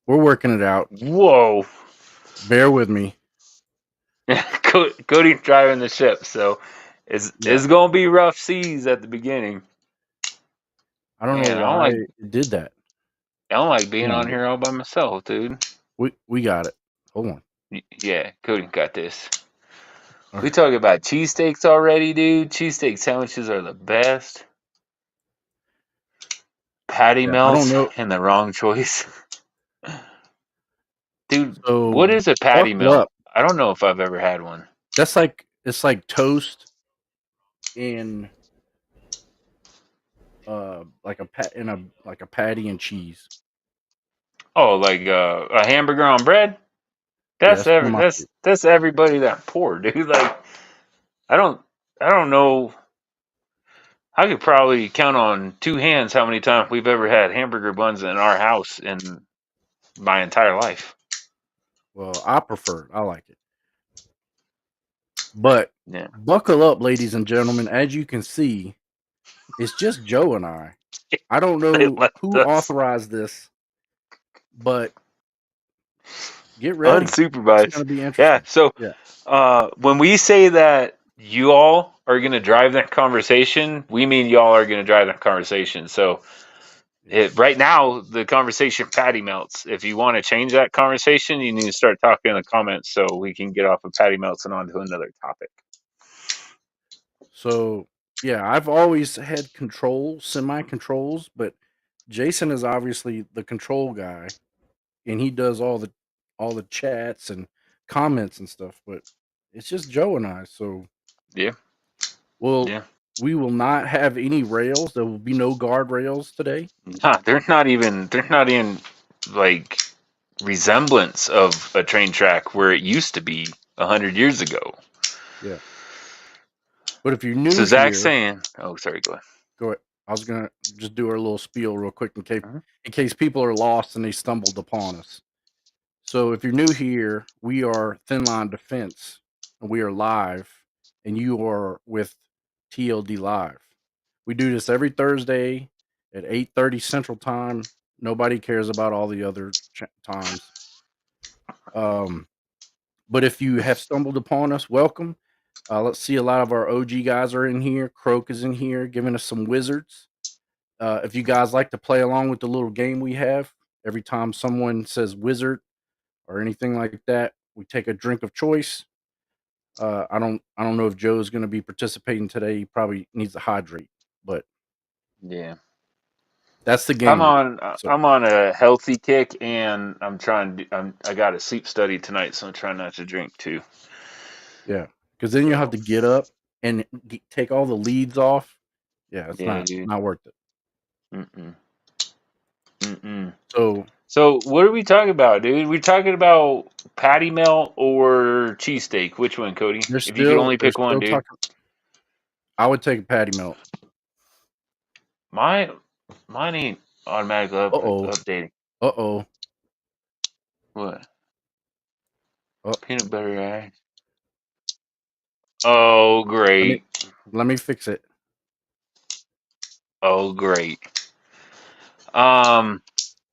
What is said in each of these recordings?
We're working it out. Whoa. Bear with me. Cody's driving the ship, so it's gonna be rough seas at the beginning. I don't know why it did that. I don't like being on here all by myself, dude. We got it. Hold on. Yeah, Cody got this. Okay. We talking about cheesesteaks already, dude. Cheesesteak sandwiches are the best. Patty melts and the wrong choice. Dude, so what is a patty melt? I don't know if I've ever had one. That's like, it's like toast in like a patty and cheese. Oh, like a hamburger on bread? That's that's everybody that poor, dude. Like I don't know. I could probably count on two hands how many times we've ever had hamburger buns in our house in my entire life. Well, I like it. But buckle up, ladies and gentlemen. As you can see, it's just Joe and I. I don't know who authorized this, but get ready. Unsupervised. It's going to be interesting. Yeah. So when we say that you all are going to drive that conversation, we mean y'all are going to drive that conversation. So right now, the conversation patty melts. If you want to change that conversation, you need to start talking in the comments so we can get off of patty melts and on to another topic. So, yeah, I've always had semi-controls, but Jason is obviously the control guy, and he does all the chats and comments and stuff, but it's just Joe and I. So, we will not have any rails. There will be no guardrails today. Nah, they're not even like resemblance of a train track where it used to be 100 years ago. Yeah. But if you're new so Zach's saying, oh, sorry, go ahead. Go ahead. I was going to just do our little spiel real quick in case people are lost and they stumbled upon us. So if you're new here, we are Thin Line Defense, and we are live, and you are with TLD Live. We do this every Thursday at 8:30 Central Time. Nobody cares about all the other times. But if you have stumbled upon us, welcome. Let's see, a lot of our OG guys are in here. Croak is in here, giving us some wizards. If you guys like to play along with the little game we have, every time someone says wizard or anything like that, we take a drink of choice. I don't know if Joe's going to be participating today. He probably needs to hydrate, but that's the game. I'm on a healthy kick, and I got a sleep study tonight, so I'm trying not to drink too. Yeah, because then you'll have to get up and take all the leads off. Yeah, it's not worth it. So what are we talking about, dude? We're talking about patty melt or cheesesteak. Which one, Cody? If you could only pick one, dude. I would take a patty melt. Mine ain't automatically updating. What? Peanut butter ice. Oh, great. Let me fix it. Oh, great.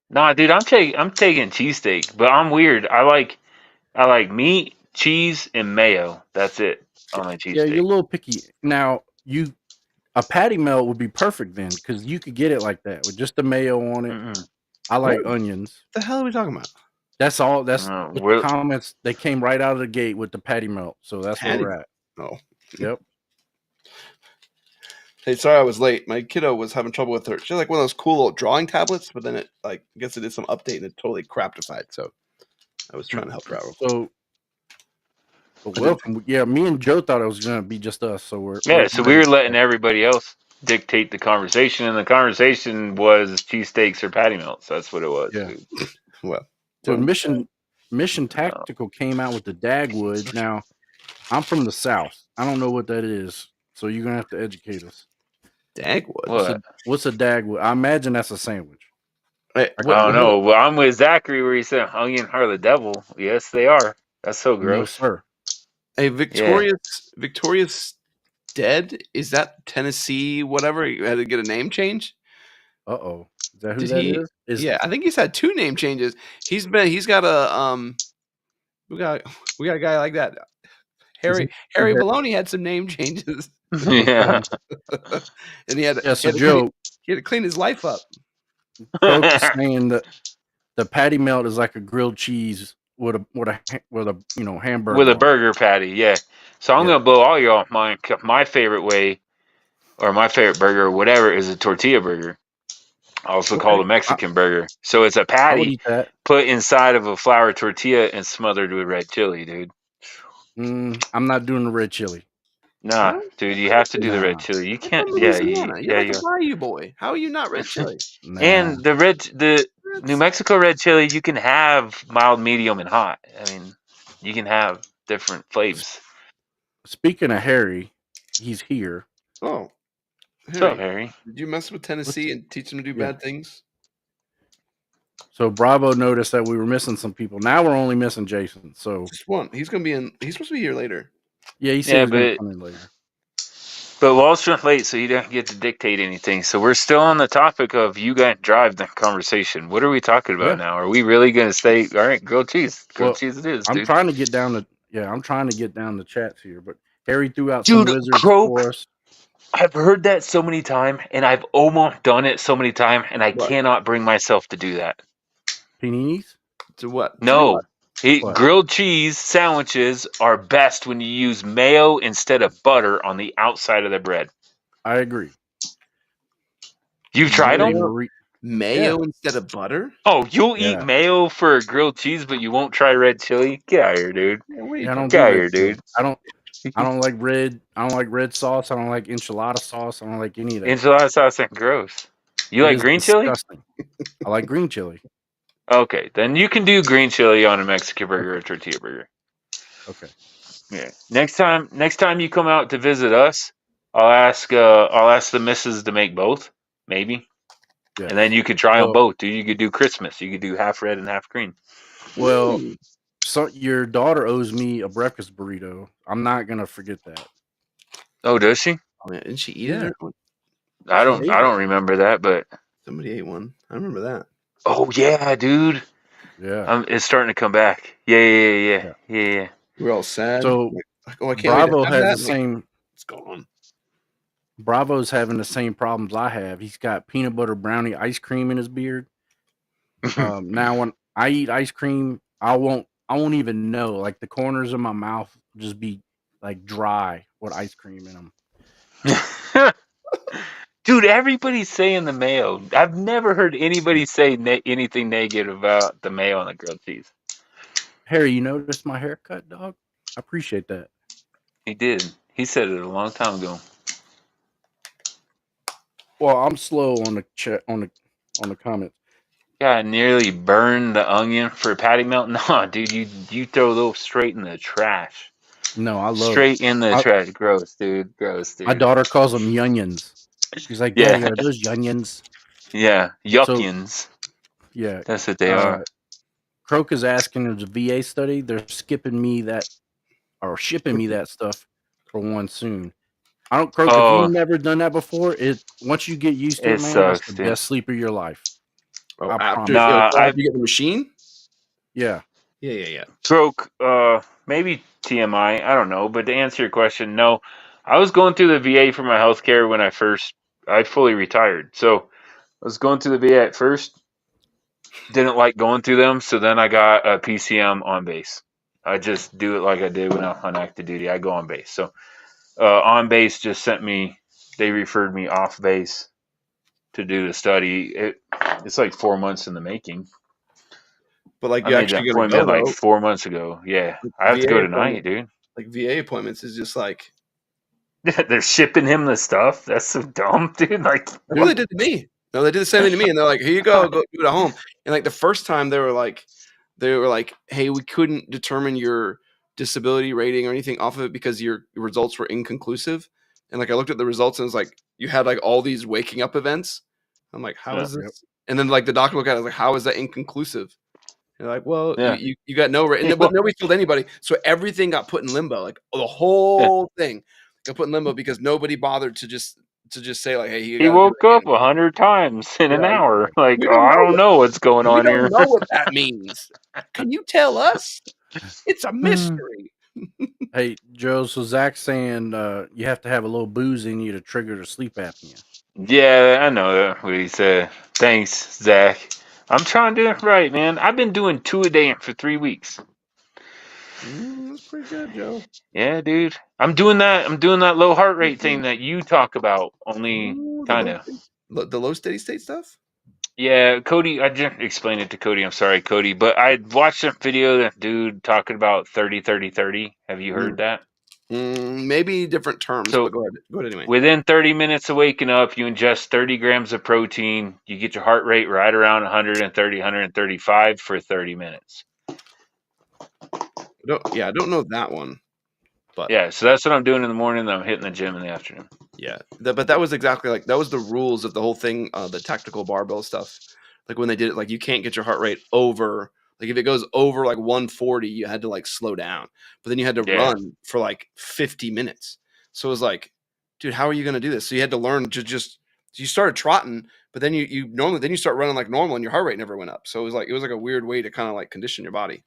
Nah, dude, I'm taking cheesesteak, but I'm weird. I like meat, cheese, and mayo. That's it on my cheesesteak. Yeah, you're a little picky. Now, a patty melt would be perfect then, because you could get it like that with just the mayo on it. I like onions. What the hell are we talking about? That's all. That's the comments. They came right out of the gate with the patty melt, so that's where we're at. Oh, yep. Hey, sorry I was late. My kiddo was having trouble with her. She had like one of those cool little drawing tablets, but then it I guess it did some update and it totally craptified. So I was trying to help her out. So welcome. Yeah, me and Joe thought it was gonna be just us. So we're so we were letting everybody else dictate the conversation, and the conversation was cheesesteaks or patty melts. That's what it was. Yeah. Well, so Mission Tactical came out with the Dagwood. Now, I'm from the South. I don't know what that is, so you're gonna have to educate us. Dagwood. What's a Dagwood? I imagine that's a sandwich. I don't know. Well, I'm with Zachary where he said onion are the devil. Yes, they are. That's so gross. No, sir. Hey, Victoria's dead? Is that Tennessee? Whatever? You had to get a name change? Uh-oh. Is that who that is? Yeah, I think he's had 2 name changes. He's got a we got a guy like that. Harry Baloney had some name changes. Yeah. And he had Joe, he had to clean his life up. Croak is saying that the patty melt is like a grilled cheese with a hamburger. With a burger patty, yeah. So I'm gonna blow all y'all mind. My favorite way, or my favorite burger, or whatever, is a tortilla burger, also called a Mexican burger. So it's a patty put inside of a flour tortilla and smothered with red chili, dude. I'm not doing the red chili. Nah, dude, you have to do the red chili. You can't. Yeah, you're like a Bayou boy. How are you not red chili? And the New Mexico red chili, you can have mild, medium, and hot. I mean, you can have different flavors. Speaking of Harry, he's here. Oh, what's up, Harry? Did you mess with Tennessee and teach him to do bad things? So Bravo noticed that we were missing some people. Now we're only missing Jason. So just one. He's gonna be in. He's supposed to be here later. Yeah, he said he's gonna come in later. But Walsh went late, so he didn't get to dictate anything. So we're still on the topic of you guys drive the conversation. What are we talking about now? Are we really going to say, all right, grilled cheese? Grilled cheese it is, dude. I'm trying to get down the chats here, but Harry threw out some wizards for us. I've heard that so many times, and I've almost done it so many times, and I cannot bring myself to do that. Paninis? To what? No. Grilled cheese sandwiches are best when you use mayo instead of butter on the outside of the bread. I agree. You've tried them? Mayo instead of butter? Oh, you'll eat mayo for a grilled cheese, but you won't try red chili? Get out of here, dude. I don't Get out of here, dude. I don't like red. I don't like red sauce. I don't like enchilada sauce. I don't like any of that. Enchilada sauce ain't gross. You like green chili? I like green chili. Okay, then you can do green chili on a Mexican burger or tortilla burger. Okay. Yeah. Next time you come out to visit us, I'll ask the missus to make both, maybe. Yeah. And then you could try them both, dude. You could do Christmas. You could do half red and half green. Well, so your daughter owes me a breakfast burrito. I'm not gonna forget that. Oh, does she? Oh, man, didn't she eat it? I don't remember that, but somebody ate one. I remember that. Oh yeah, dude. Yeah. It's starting to come back. Yeah. We're all sad. So Bravo has the same. It's gone. Bravo's having the same problems I have. He's got peanut butter brownie ice cream in his beard. Now when I eat ice cream, I won't even know. Like the corners of my mouth just be like dry with ice cream in them. Dude, everybody's saying the mayo. I've never heard anybody say anything negative about the mayo on the grilled cheese. Harry, you noticed my haircut, dog? I appreciate that. He did. He said it a long time ago. Well, I'm slow on the chat on the comments. Yeah, I nearly burned the onion for a patty melt. No, dude, you throw those straight in the trash. No, I love straight in the trash. Gross, dude. Gross, dude. My daughter calls them yunyins. She's like, yeah, those yunyins. Yeah, yuckians. Yeah, that's what they are. Croak is asking, there's a VA study. They're skipping me that, or shipping me that stuff for one soon. I don't, Croak, if you've never done that before, once you get used to it, man, sucks, it's the best sleep of your life. Oh, after you get the machine? Yeah. Croak, maybe TMI, I don't know, but to answer your question, no. I was going through the VA for my healthcare when I fully retired. So I was going through the VA at first. Didn't like going through them, so then I got a PCM on base. I just do it like I did when I was on active duty. I go on base. So on base just they referred me off base to do the study. It's like 4 months in the making. But like I made that appointment like 4 months ago. Yeah, I have to go tonight, dude. Like VA appointments is just like they're shipping him the stuff. That's so dumb, dude. Like that's what they did to me. No, they did the same thing to me, and they're like, "Here you go, go do it at home." And like the first time, they were like, "Hey, we couldn't determine your disability rating or anything off of it because your results were inconclusive." And like I looked at the results and it was like you had like all these waking up events. I'm like, "How is this?" And then like the doctor looked at it, I was like, "How is that inconclusive?" And they're like, "Well, you got no rating," but nobody told anybody, so everything got put in limbo. Like the whole thing got put in limbo because nobody bothered to just to just say like, hey, you He got to do woke it up again. 100 times in an hour. Like, We oh, don't I don't know. know what's going We on here. don't know what that means. Can you tell us? It's a mystery. Hey, Joe, so Zach's saying you have to have a little booze in you to trigger the sleep apnea. Yeah, I know what he said. Thanks, Zach. I'm trying to do it right, man. I've been doing 2 a day for 3 weeks. That's pretty good, Joe. Yeah, dude. I'm doing that low heart rate thing that you talk about, only kind of. The low steady state stuff? Yeah, Cody, I just explained it to Cody. I'm sorry, Cody, but I watched a video that dude talking about 30-30-30. Have you heard that? Maybe different terms, So but go ahead anyway. within 30 minutes of waking up, you ingest 30 grams of protein. You get your heart rate right around 130, 135 for 30 minutes. I don't know that one. But yeah, so that's what I'm doing in the morning. I'm hitting the gym in the afternoon. Yeah, but that was exactly like that was the rules of the whole thing, the tactical barbell stuff. Like when they did it, like you can't get your heart rate over. Like if it goes over like 140, you had to like slow down. But then you had to run for like 50 minutes. So it was like, dude, how are you going to do this? So you had to learn to just you started trotting, but then you normally then you start running like normal and your heart rate never went up. So it was like a weird way to kind of like condition your body.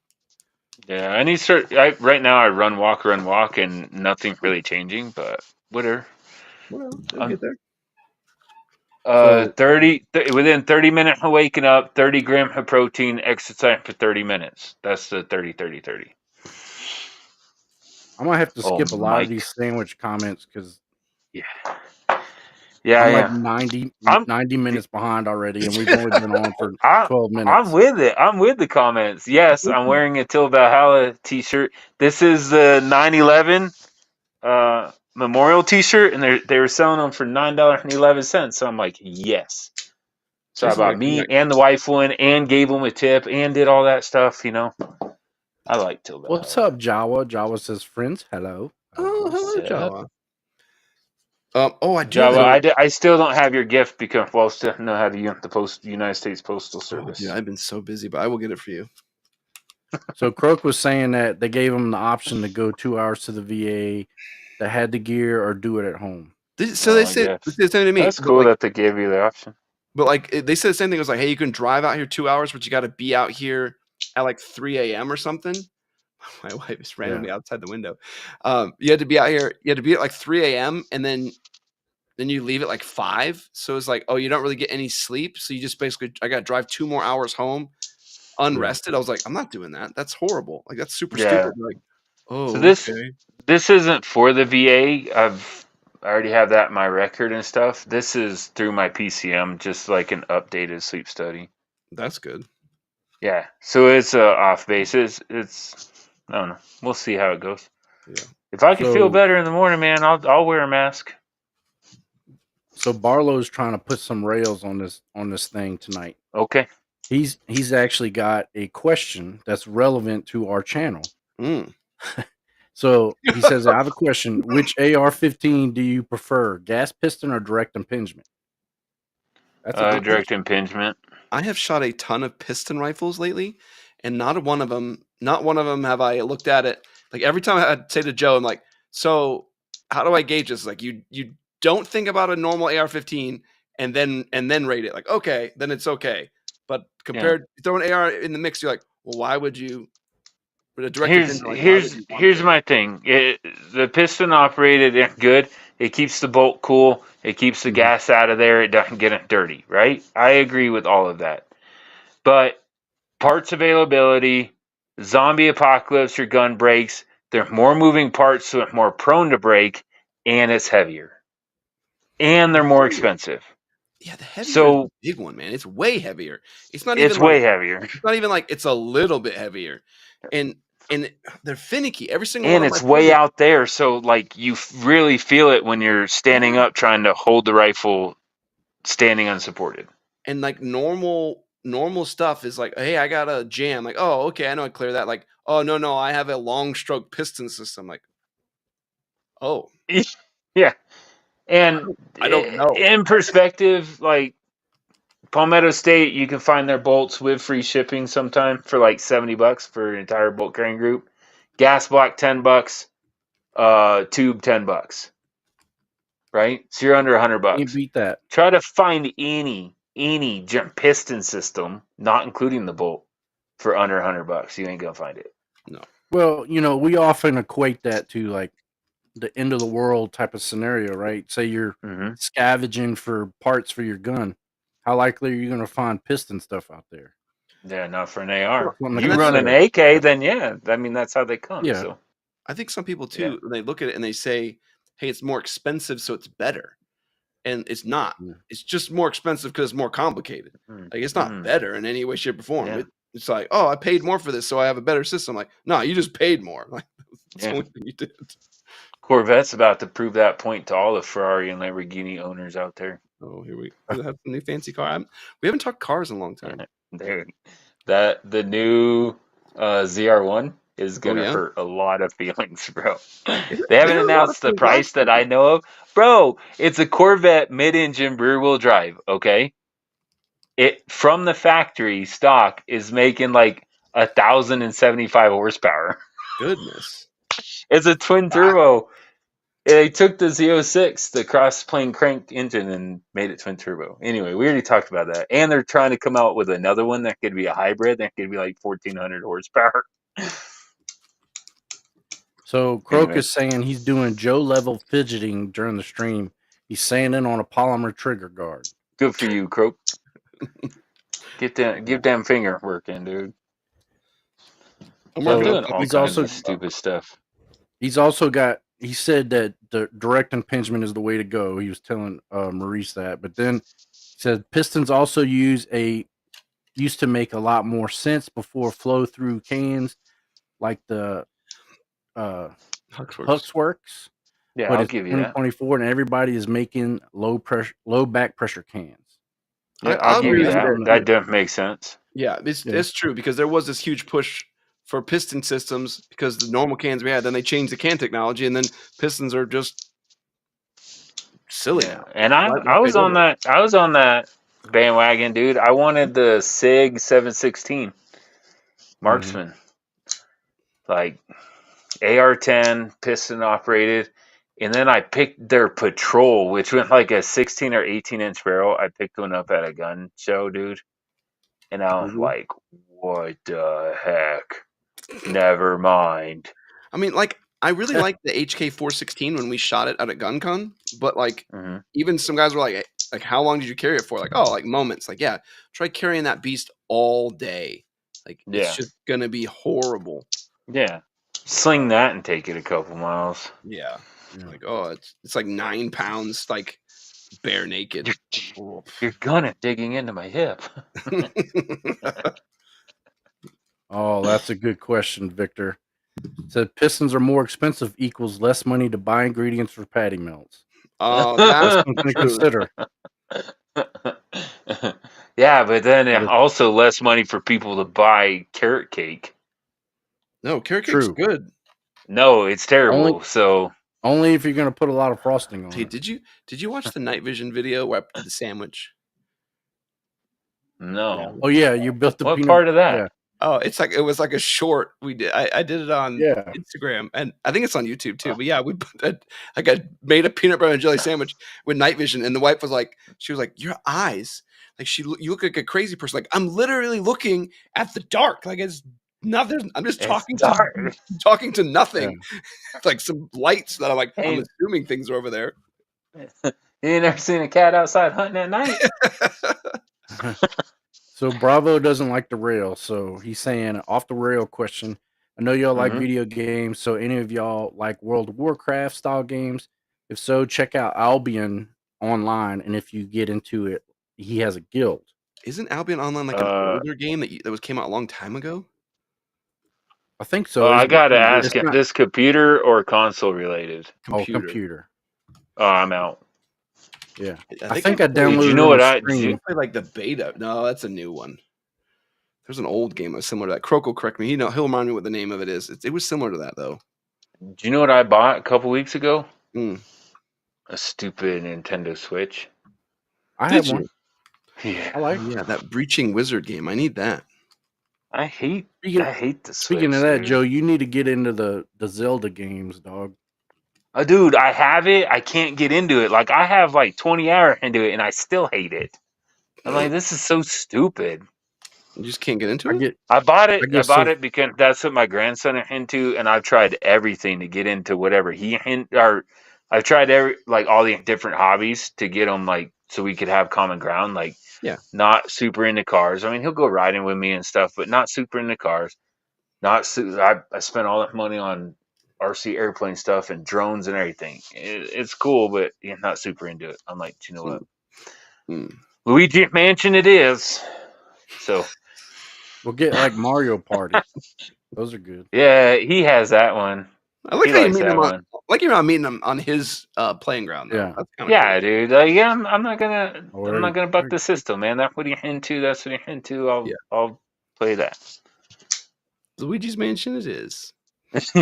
Yeah, I need to start. Right now I run, walk, and nothing really changing. But whatever. Well, I'll get there. 30 within 30 minutes of waking up, 30 grams of protein, exercise for 30 minutes. That's the 30-30-30. I might have to skip a lot of these sandwich comments because I'm like 90 minutes behind already, and we've only been on for 12 minutes. I'm with it. I'm with the comments. Yes, I'm wearing a Till Valhalla t-shirt. This is the 9/11 Memorial t-shirt, and they were selling them for $9.11. So I'm like, yes. So I bought me and the wife one, and gave them a tip, and did all that stuff. You know, I like Till Valhalla. What's up, Jawa? Jawa says, "Friends, hello." Oh, hello, Jawa. I do. Java, I still don't have your gift because I still know how to use the United States Postal Service. Dude, I've been so busy, but I will get it for you. So Croak was saying that they gave him the option to go 2 hours to the VA that had the gear or do it at home. So they said the same to me. That's cool that they gave you the option. But like they said the same thing. It was like, hey, you can drive out here 2 hours, but you got to be out here at like 3 a.m. or something. My wife is randomly outside the window. You had to be out here. You had to be at like 3 a.m. and then you leave at like 5. So it's like, oh, you don't really get any sleep. So you just basically, I got to drive 2 more hours home unrested. I was like, I'm not doing that. That's horrible. Like that's super stupid. Like, so this isn't for the VA. I already have that in my record and stuff. This is through my PCM, just like an updated sleep study. That's good. Yeah. So it's off basis. I don't know. We'll see how it goes. Yeah. If I can feel better in the morning, man, I'll wear a mask. So Barlow's trying to put some rails on this thing tonight. Okay. He's actually got a question that's relevant to our channel. So he says, I have a question. Which AR-15 do you prefer, gas piston or direct impingement? That's a direct impingement. I have shot a ton of piston rifles lately, and not one of them have I looked at it. Like every time I'd say to Joe, I'm like, so how do I gauge this? Like you don't think about a normal AR-15 and then rate it. Like, okay, then it's okay. But compared throw an AR in the mix, you're like, well, why would you? Here's my thing. The piston operated good. It keeps the bolt cool. It keeps the gas out of there. It doesn't get it dirty, right? I agree with all of that. But parts availability, zombie apocalypse, your gun breaks. There's more moving parts, so it's more prone to break, and it's heavier. And they're more expensive. Yeah, the heavier is the big one, man. It's way heavier. It's not even way heavier. It's not even like it's a little bit heavier. And they're finicky. Every single one. And it's way out there, so like you really feel it when you're standing up trying to hold the rifle standing unsupported. And like normal stuff is like, hey, I got a jam. Like, oh, okay, I know I clear that. Like, oh no, I have a long stroke piston system. Like, oh. Yeah. And I don't know. In perspective, like Palmetto State, you can find their bolts with free shipping sometime for like $70 for an entire bolt carrying group. Gas block $10, tube $10. right? So you're under $100. Can't beat that. Try to find any piston system, not including the bolt, for under $100. You ain't gonna find it. No. Well, we often equate that to like the end of the world type of scenario, right? Say you're scavenging for parts for your gun. How likely are you going to find piston stuff out there? Yeah, not for an AR. Well, You run an AK, then yeah. I mean, that's how they come. Yeah. So I think some people too, when they look at it and they say, "Hey, it's more expensive, so it's better," and it's not. It's just more expensive because it's more complicated. Like it's not better in any way, shape, or form. Yeah. It's like, oh, I paid more for this, so I have a better system. Like, no, you just paid more. Like that's the only thing you did. Corvette's about to prove that point to all the Ferrari and Lamborghini owners out there. Oh, here we have a new fancy car. We haven't talked cars in a long time. Dude, the new ZR1 is gonna hurt a lot of feelings, bro. They haven't announced the price that I know of, bro. It's a Corvette mid-engine rear-wheel drive. Okay, it from the factory stock is making like 1,075 horsepower. Goodness, it's a twin turbo. They took the Z06, the cross-plane crank engine, and made it twin turbo. Anyway, we already talked about that. And they're trying to come out with another one that could be a hybrid. That could be like 1,400 horsepower. So Croak is saying he's doing Joe level fidgeting during the stream. He's saying it on a polymer trigger guard. Good for you, Croak. Give them finger working, dude. I'm doing all kinds of stupid stuff. He's also got. He said that the direct impingement is the way to go. He was telling Maurice that, but then he said pistons also used to make a lot more sense before flow through cans, like the Huxworks. Yeah, but I'll it's give you that. 2024, and everybody is making low back pressure cans. Yeah, I'll give you that. That doesn't make sense. Yeah, it's true because there was this huge push for piston systems because the normal cans we had, then they changed the can technology, and then pistons are just silly now. And I was on that bandwagon, dude. I wanted the SIG 716 Marksman, like AR-10 piston operated, and then I picked their Patrol, which went like a 16 or 18-inch barrel. I picked one up at a gun show, dude, and I was like, "What the heck?" Never mind. I mean, like, I really liked the HK416 when we shot it at a gun con, but like, even some guys were like, how long did you carry it for? Like, oh, like moments. Like, yeah, try carrying that beast all day. Like, it's just gonna be horrible. Yeah, sling that and take it a couple miles. Yeah, like, oh, it's like 9 pounds, like bare naked. You're gonna digging into my hip. Oh, that's a good question, Victor. Said pistons are more expensive equals less money to buy ingredients for patty melts. Oh, that's something to consider. Yeah, but then also less money for people to buy carrot cake. No, carrot cake's good. No, it's terrible. Only if you're going to put a lot of frosting on it. Did you watch the night vision video where I did the sandwich? No. Oh yeah, you built the what part of that? Yeah. Oh, it was like a short we did. I did it on Instagram, and I think it's on YouTube too. But yeah, we put I made a peanut butter and jelly sandwich with night vision, and the wife was like, your eyes, like you look like a crazy person. Like I'm literally looking at the dark, like it's nothing. I'm just talking to nothing. Yeah. Like some lights that I'm like, I'm assuming things are over there. You ain't never seen a cat outside hunting at night. So Bravo doesn't like the rail, so he's saying off the rail question. I know y'all like video games, so any of y'all like World of Warcraft style games? If so, check out Albion online, and if you get into it, he has a guild. Isn't Albion Online like an older game that came out a long time ago? I think so. I gotta ask if this computer or console related. Computer. Oh, I'm out. Yeah, I think I downloaded. You know what I play like the beta? No, that's a new one. There's an old game that's similar to that. Croak will correct me. He'll remind me what the name of it is. It was similar to that though. Do you know what I bought a couple weeks ago? A stupid Nintendo Switch. I had one. Yeah, I like. Yeah, that Breaching Wizard game. I need that. I hate the Switch. Speaking of that, Joe, you need to get into the Zelda games, dog. Dude, I have it. I can't get into it. Like I have like 20 hours into it, and I still hate it. I'm like, this is so stupid. You just can't get into it. I bought it. I guess bought so. it because that's what my grandson is into, and I've tried everything to get into whatever or I've tried all the different hobbies to get him like so we could have common ground. Like, not super into cars. I mean, he'll go riding with me and stuff, but not super into cars. I spent all that money on RC airplane stuff and drones and everything. It's cool, but he's not super into it. I'm like, you know what? Luigi Mansion it is. So we'll get like Mario Party. Those are good. Yeah, he has that one. I like how you're meeting him on. Like you're not meeting him on his playing ground. Though. Yeah, that's cool. Dude. I'm not gonna buck the system, man. That's what you're into. That's what you're into. I'll play that. Luigi's Mansion it is.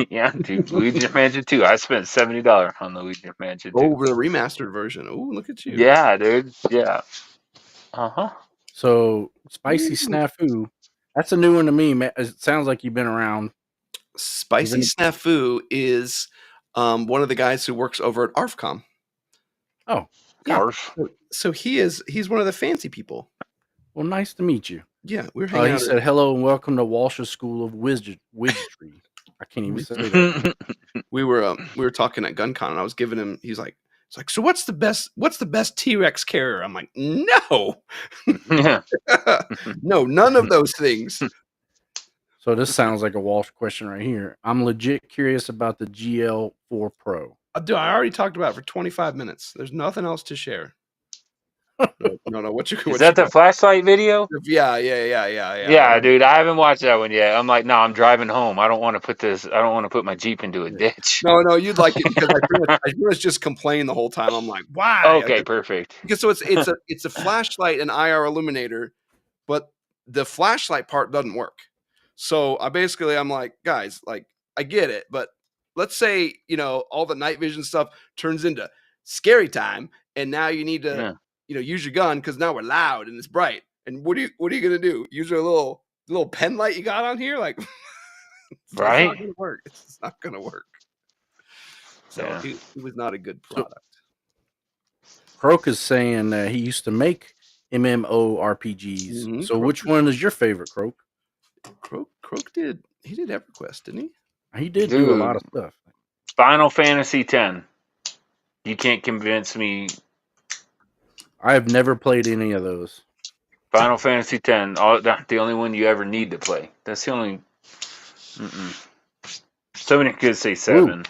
Yeah, dude. Luigi's Mansion 2. I spent $70 on the Luigi's Mansion 2. Over the remastered version. Oh, look at you. Yeah, dude. Yeah. So Spicy Snafu, that's a new one to me, man. It sounds like you've been around. Spicy Snafu is one of the guys who works over at ARFCom. Oh, yeah. ARF. So he's one of the fancy people. Well, nice to meet you. Yeah, we were hanging out. He said hello and welcome to Walsh's School of Wizardry. I can't even say that. We were talking at GunCon, and I was giving him. He's like, so what's the best T-Rex carrier? I'm like, no, no, none of those things. So this sounds like a Walsh question right here. I'm legit curious about the GL4 Pro. Dude, I already talked about it for 25 minutes. There's nothing else to share. No. Is that the flashlight video? Yeah. Yeah, dude, I haven't watched that one yet. I'm like, no, I'm driving home. I don't want to put my Jeep into a ditch. No, you'd like it because I pretty much just complain the whole time. I'm like, why? Okay, perfect. Because so it's a flashlight and IR illuminator, but the flashlight part doesn't work. So I'm like, guys, like I get it, but let's say all the night vision stuff turns into scary time, and now you need to use your gun because now we're loud and it's bright. And what are you gonna do? Use your little pen light you got on here, like right? It's not gonna work. It's not gonna work. So it was not a good product. Croak is saying that he used to make MMORPGs. Mm-hmm. So which one is your favorite, Croak? Croak did EverQuest, didn't he? He did do a lot of stuff. Final Fantasy X. You can't convince me. I have never played any of those. Final Fantasy X, the only one you ever need to play. That's the only. Somebody could say 7. Ooh.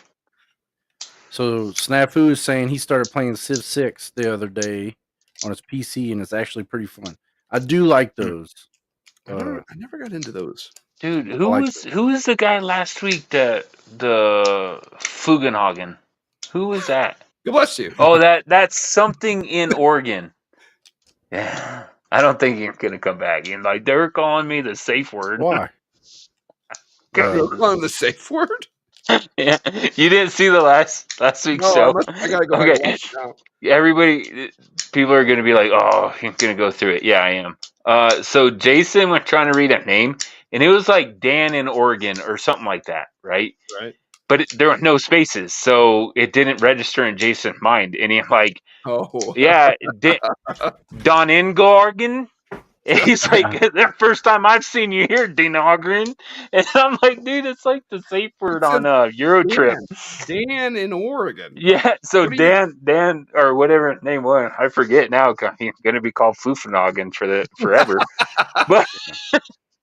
So Snafu is saying he started playing Civ 6 the other day on his PC, and it's actually pretty fun. I do like those. I never got into those. Dude, who was the guy last week the Fugenhagen? Who was that? God bless you. Oh, that's something in Oregon. Yeah. I don't think you're gonna come back. And like they're calling me the safe word. Why? They're calling the safe word? Yeah. You didn't see the last week's show. I gotta go ahead and watch it now. People are gonna be like, oh, you're gonna go through it. Yeah, I am. So Jason was trying to read a name, and it was like Dan in Oregon or something like that, right? Right. But there were no spaces, so it didn't register in Jason's mind. And he's like, oh, yeah, Don Ingorgan. And he's like, the first time I've seen you here, Dinogren. And I'm like, dude, it's like the safe word on Eurotrip. Dan in Oregon. Yeah, so Dan, or whatever his name was, I forget now. He's going to be called Flufenogen forever. But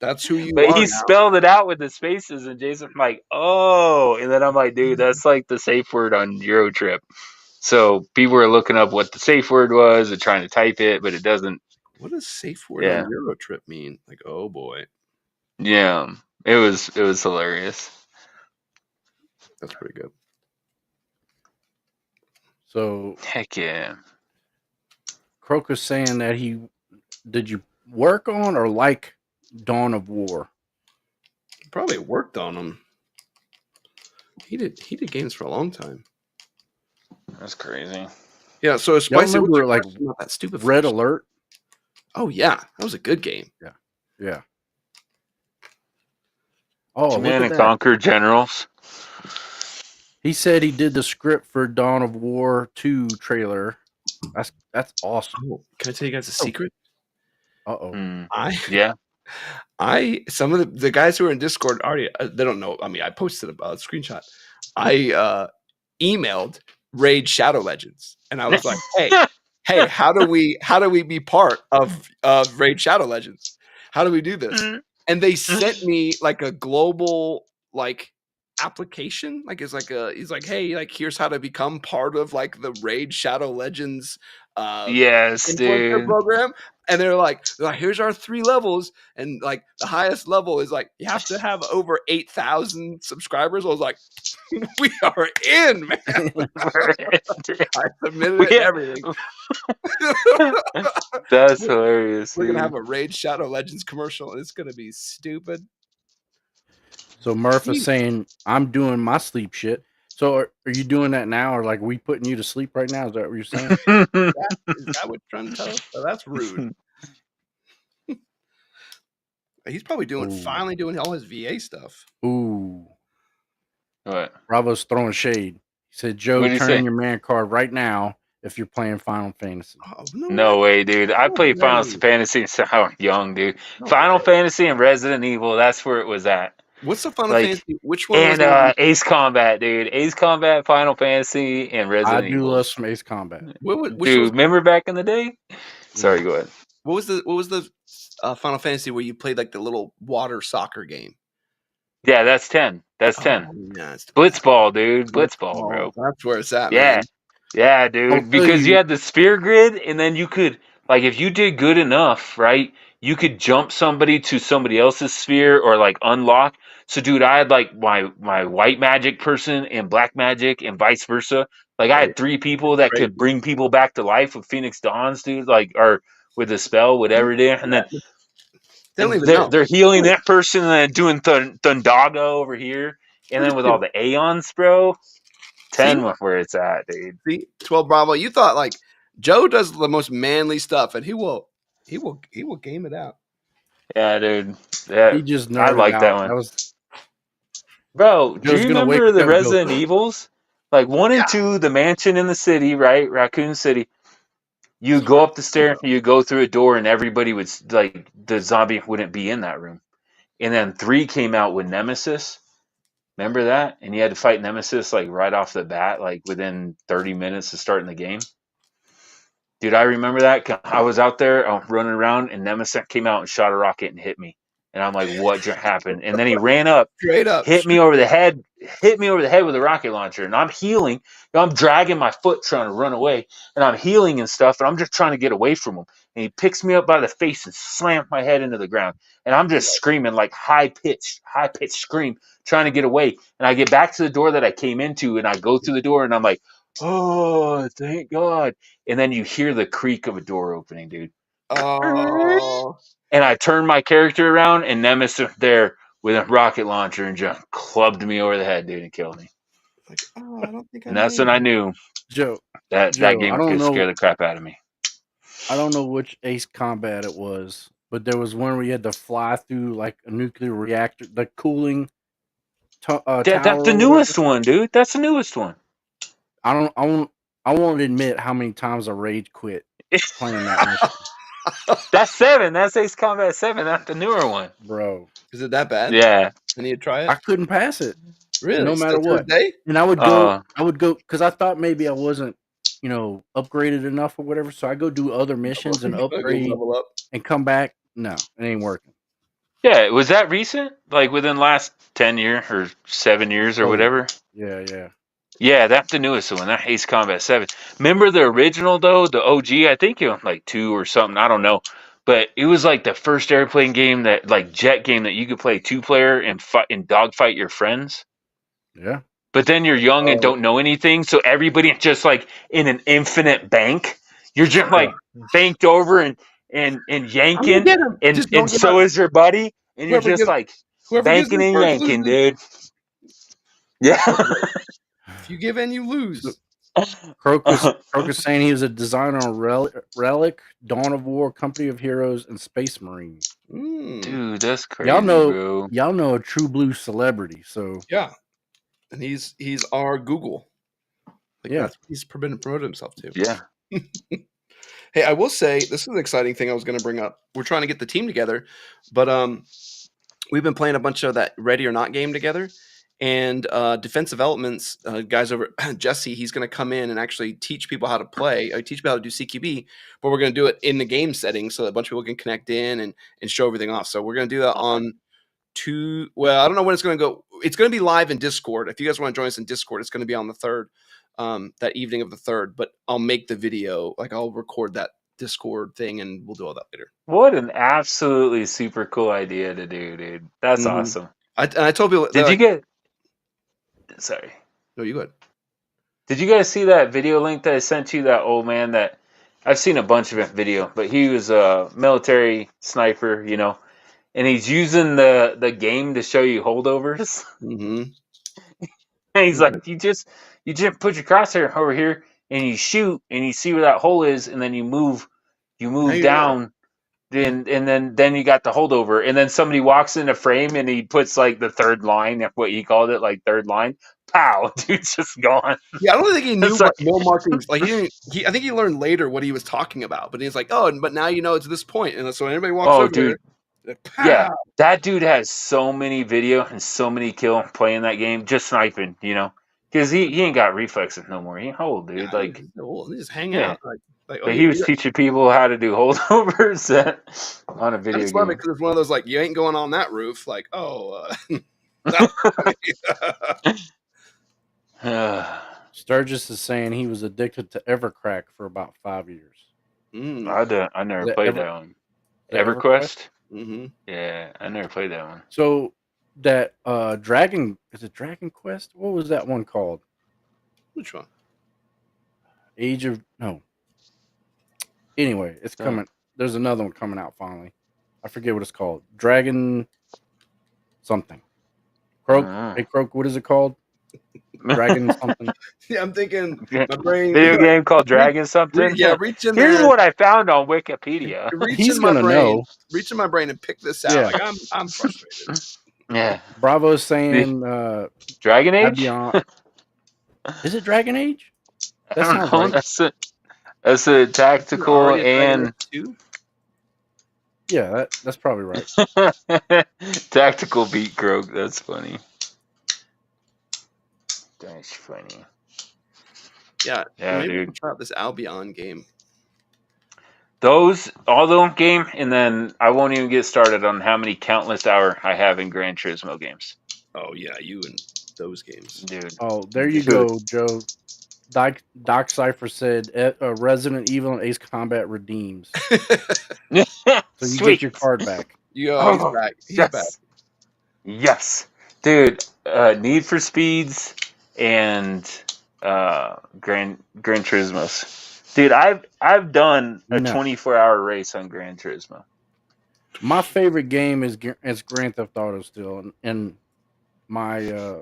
that's who you are. But he now. spelled it out with the spaces, and Jason's like, oh. And then I'm like, dude, that's like the safe word on Eurotrip. So people were looking up what the safe word was and trying to type it, but it doesn't. What does safe word on Eurotrip mean? Like, oh boy. Yeah, it was hilarious. That's pretty good. So heck yeah. Croker's saying that did you work on or like Dawn of War? Probably worked on them. He did games for a long time. That's crazy. Yeah, so Spicy remember like that stupid Red Alert? Oh yeah, that was a good game. Yeah. Oh, Command and Conquer Generals. He said he did the script for Dawn of War 2 trailer. That's awesome. Oh, can I tell you guys a secret? Some of the guys who are in Discord already they don't know. I mean, I posted a screenshot. I emailed Raid Shadow Legends, and I was like, hey, how do we be part of Raid Shadow Legends? How do we do this? And they sent me like a global like application. Like he's like, hey, like here's how to become part of like the Raid Shadow Legends influencer program. And they're like, here's our 3 levels, and like the highest level is like you have to have over 8,000 subscribers. I was like, we are in, man. I submitted everything. That's hilarious. We're gonna have a Raid Shadow Legends commercial, and it's gonna be stupid. So Murph is saying I'm doing my sleep shit. So are you doing that now, or like we putting you to sleep right now? Is that what you're saying? Is that what you're trying to tell us? Oh, that's rude. He's probably finally doing all his VA stuff. Ooh. What? Bravo's throwing shade. He said, Joe, turn in your man card right now if you're playing Final Fantasy. Oh, no way, dude. I played Final Fantasy since I was young, dude. Final Fantasy and Resident Evil, that's where it was at. What's the Final Fantasy? Which one? And Ace Combat, dude. Ace Combat, Final Fantasy, and Resident Evil. I do love some Ace Combat. Dude, remember back in the day? Sorry, go ahead. What was the Final Fantasy where you played like the little water soccer game? Yeah, that's 10. That's 10. Blitzball, dude. Blitzball, bro. That's where it's at, man. Yeah, dude. Because you had the sphere grid, and then you could, like, if you did good enough, right, you could jump somebody to somebody else's sphere or, like, unlock. So, dude, I had, like, my white magic person and black magic and vice versa. Like, I had 3 people that could bring people back to life with Phoenix Dawns, dude, like, or with a spell, whatever it is. And then they're healing that person and then doing Thundaga over here. And then with all the Aeons, bro, 10 where it's at, dude. See, 12 Bravo. You thought like Joe does the most manly stuff, and he will game it out. Yeah, dude. Yeah, he just I like that one. Bro, do you remember the Resident Evils? Like 1 and 2, the mansion in the city, right? Raccoon City. You go up the stairs, you go through a door, and everybody would, like, the zombie wouldn't be in that room. And then 3 came out with Nemesis. Remember that? And you had to fight Nemesis, like, right off the bat, like, within 30 minutes of starting the game. Dude, I remember that. I was out there running around, and Nemesis came out and shot a rocket and hit me. And I'm like, what just happened? And then he ran up, hit me over the head with a rocket launcher. And I'm healing. I'm dragging my foot trying to run away. And I'm healing and stuff. And I'm just trying to get away from him. And he picks me up by the face and slams my head into the ground. And I'm just screaming, like high-pitched scream, trying to get away. And I get back to the door that I came into. And I go through the door. And I'm like, oh, thank God. And then you hear the creak of a door opening, dude. Oh. And I turned my character around, and Nemesis there with a rocket launcher and just clubbed me over the head, dude, and killed me. Like, I don't think and that's when I knew that game could scare the crap out of me. I don't know which Ace Combat it was, but there was one where you had to fly through like a nuclear reactor, the cooling tower. That's the newest one, dude. That's the newest one. I won't admit how many times I rage quit playing that mission. That's 7. That's Ace Combat 7. That's the newer one, bro. Is it that bad? Yeah. I need to try it. I couldn't pass it. Really? No matter what. And I would go because I thought maybe I wasn't, upgraded enough or whatever. So I go do other missions and upgrade and come back. No, it ain't working. Yeah, was that recent? Like within the last 10 years or 7 years or whatever? Yeah. Yeah, that's the newest one. That Ace Combat 7. Remember the original, though? The OG? I think it was like 2 or something. I don't know. But it was like the first airplane game jet game that you could play 2-player and dogfight your friends. Yeah. But then you're young and don't know anything. So everybody's just like in an infinite bank. You're just like banked over and yanking. And so is your buddy. And you're just like banking and yanking, dude. Yeah. If you give in, you lose. Crocus saying he was a designer on Relic, Dawn of War, Company of Heroes, and Space Marine. Dude, that's crazy. Y'all know a true blue celebrity. So yeah. and he's our Google. Like Yeah. that's what he's promoted himself to. Yeah. Hey, I will say this is an exciting thing I was going to bring up. We're trying to get the team together, but we've been playing a bunch of that Ready or Not game together. And defensive elements guys over Jesse, he's going to come in and actually teach people how to play, teach people how to do CQB, but we're going to do it in the game setting so that a bunch of people can connect in and show everything off. So we're going to do that on well, I don't know when it's going to go. It's going to be live in Discord. If you guys want to join us in Discord, it's going to be on the 3rd, that evening of the 3rd, but I'll make the video, like I'll record that Discord thing and we'll do all that later. What an absolutely super cool idea to do, dude. That's awesome. I told people. Did you get? Sorry. No, you go ahead. Did you guys see that video link that I sent you? That old man that I've seen a bunch of it video, but he was a military sniper, you know, and he's using the game to show you holdovers. Mm-hmm. And he's like, you just put your crosshair over here and you shoot and you see where that hole is, and then you move down. And then you got the holdover, and then somebody walks in a frame and he puts like the 3rd line, what he called it, like 3rd line. Pow, dude's just gone. Yeah, I don't think he knew what mill markings. Like I think he learned later what he was talking about, but he's like, but now you know it's this point, and so anybody walks over dude. There, yeah, that dude has so many video and so many kill playing that game, just sniping, you know, because he ain't got reflexes no more. He ain't old, dude. Yeah, like he's old. He's just hanging out. But he was teaching people how to do holdovers on a video I just game. love it because it's one of those like, you ain't going on that roof. Like, Sturgis is saying he was addicted to Evercrack for about 5 years. I never played that one. EverQuest? Mm-hmm. Yeah, I never played that one. So that Dragon Quest? What was that one called? Which one? Anyway, it's coming. There's another one coming out finally. I forget what it's called. Dragon something. Croak. Hey, Croak, what is it called? Dragon something. Yeah, I'm thinking my brain. Video game called Dragon something? Reach in Here's there. what I found on Wikipedia. He's going to know. Reach in my brain and pick this out. Yeah. Like, I'm frustrated. Yeah. Bravo's saying Dragon Age? Is it Dragon Age? I don't know. Right. That's a tactical and... Yeah, that's probably right. Tactical beat Croak. That's funny. That's funny. Yeah, maybe dude. We can try out this Albion game. All those game, and then I won't even get started on how many countless hour I have in Gran Turismo games. Oh yeah, you and those games, dude. Oh, there you go, Joe. Doc Cypher said Resident Evil and Ace Combat redeems. So you get your card back. He's back. He's back. Yes, dude. Need for Speeds and Gran Turismos. Dude, I've done a 24-hour race on Gran Turismo. My favorite game is Grand Theft Auto still, and my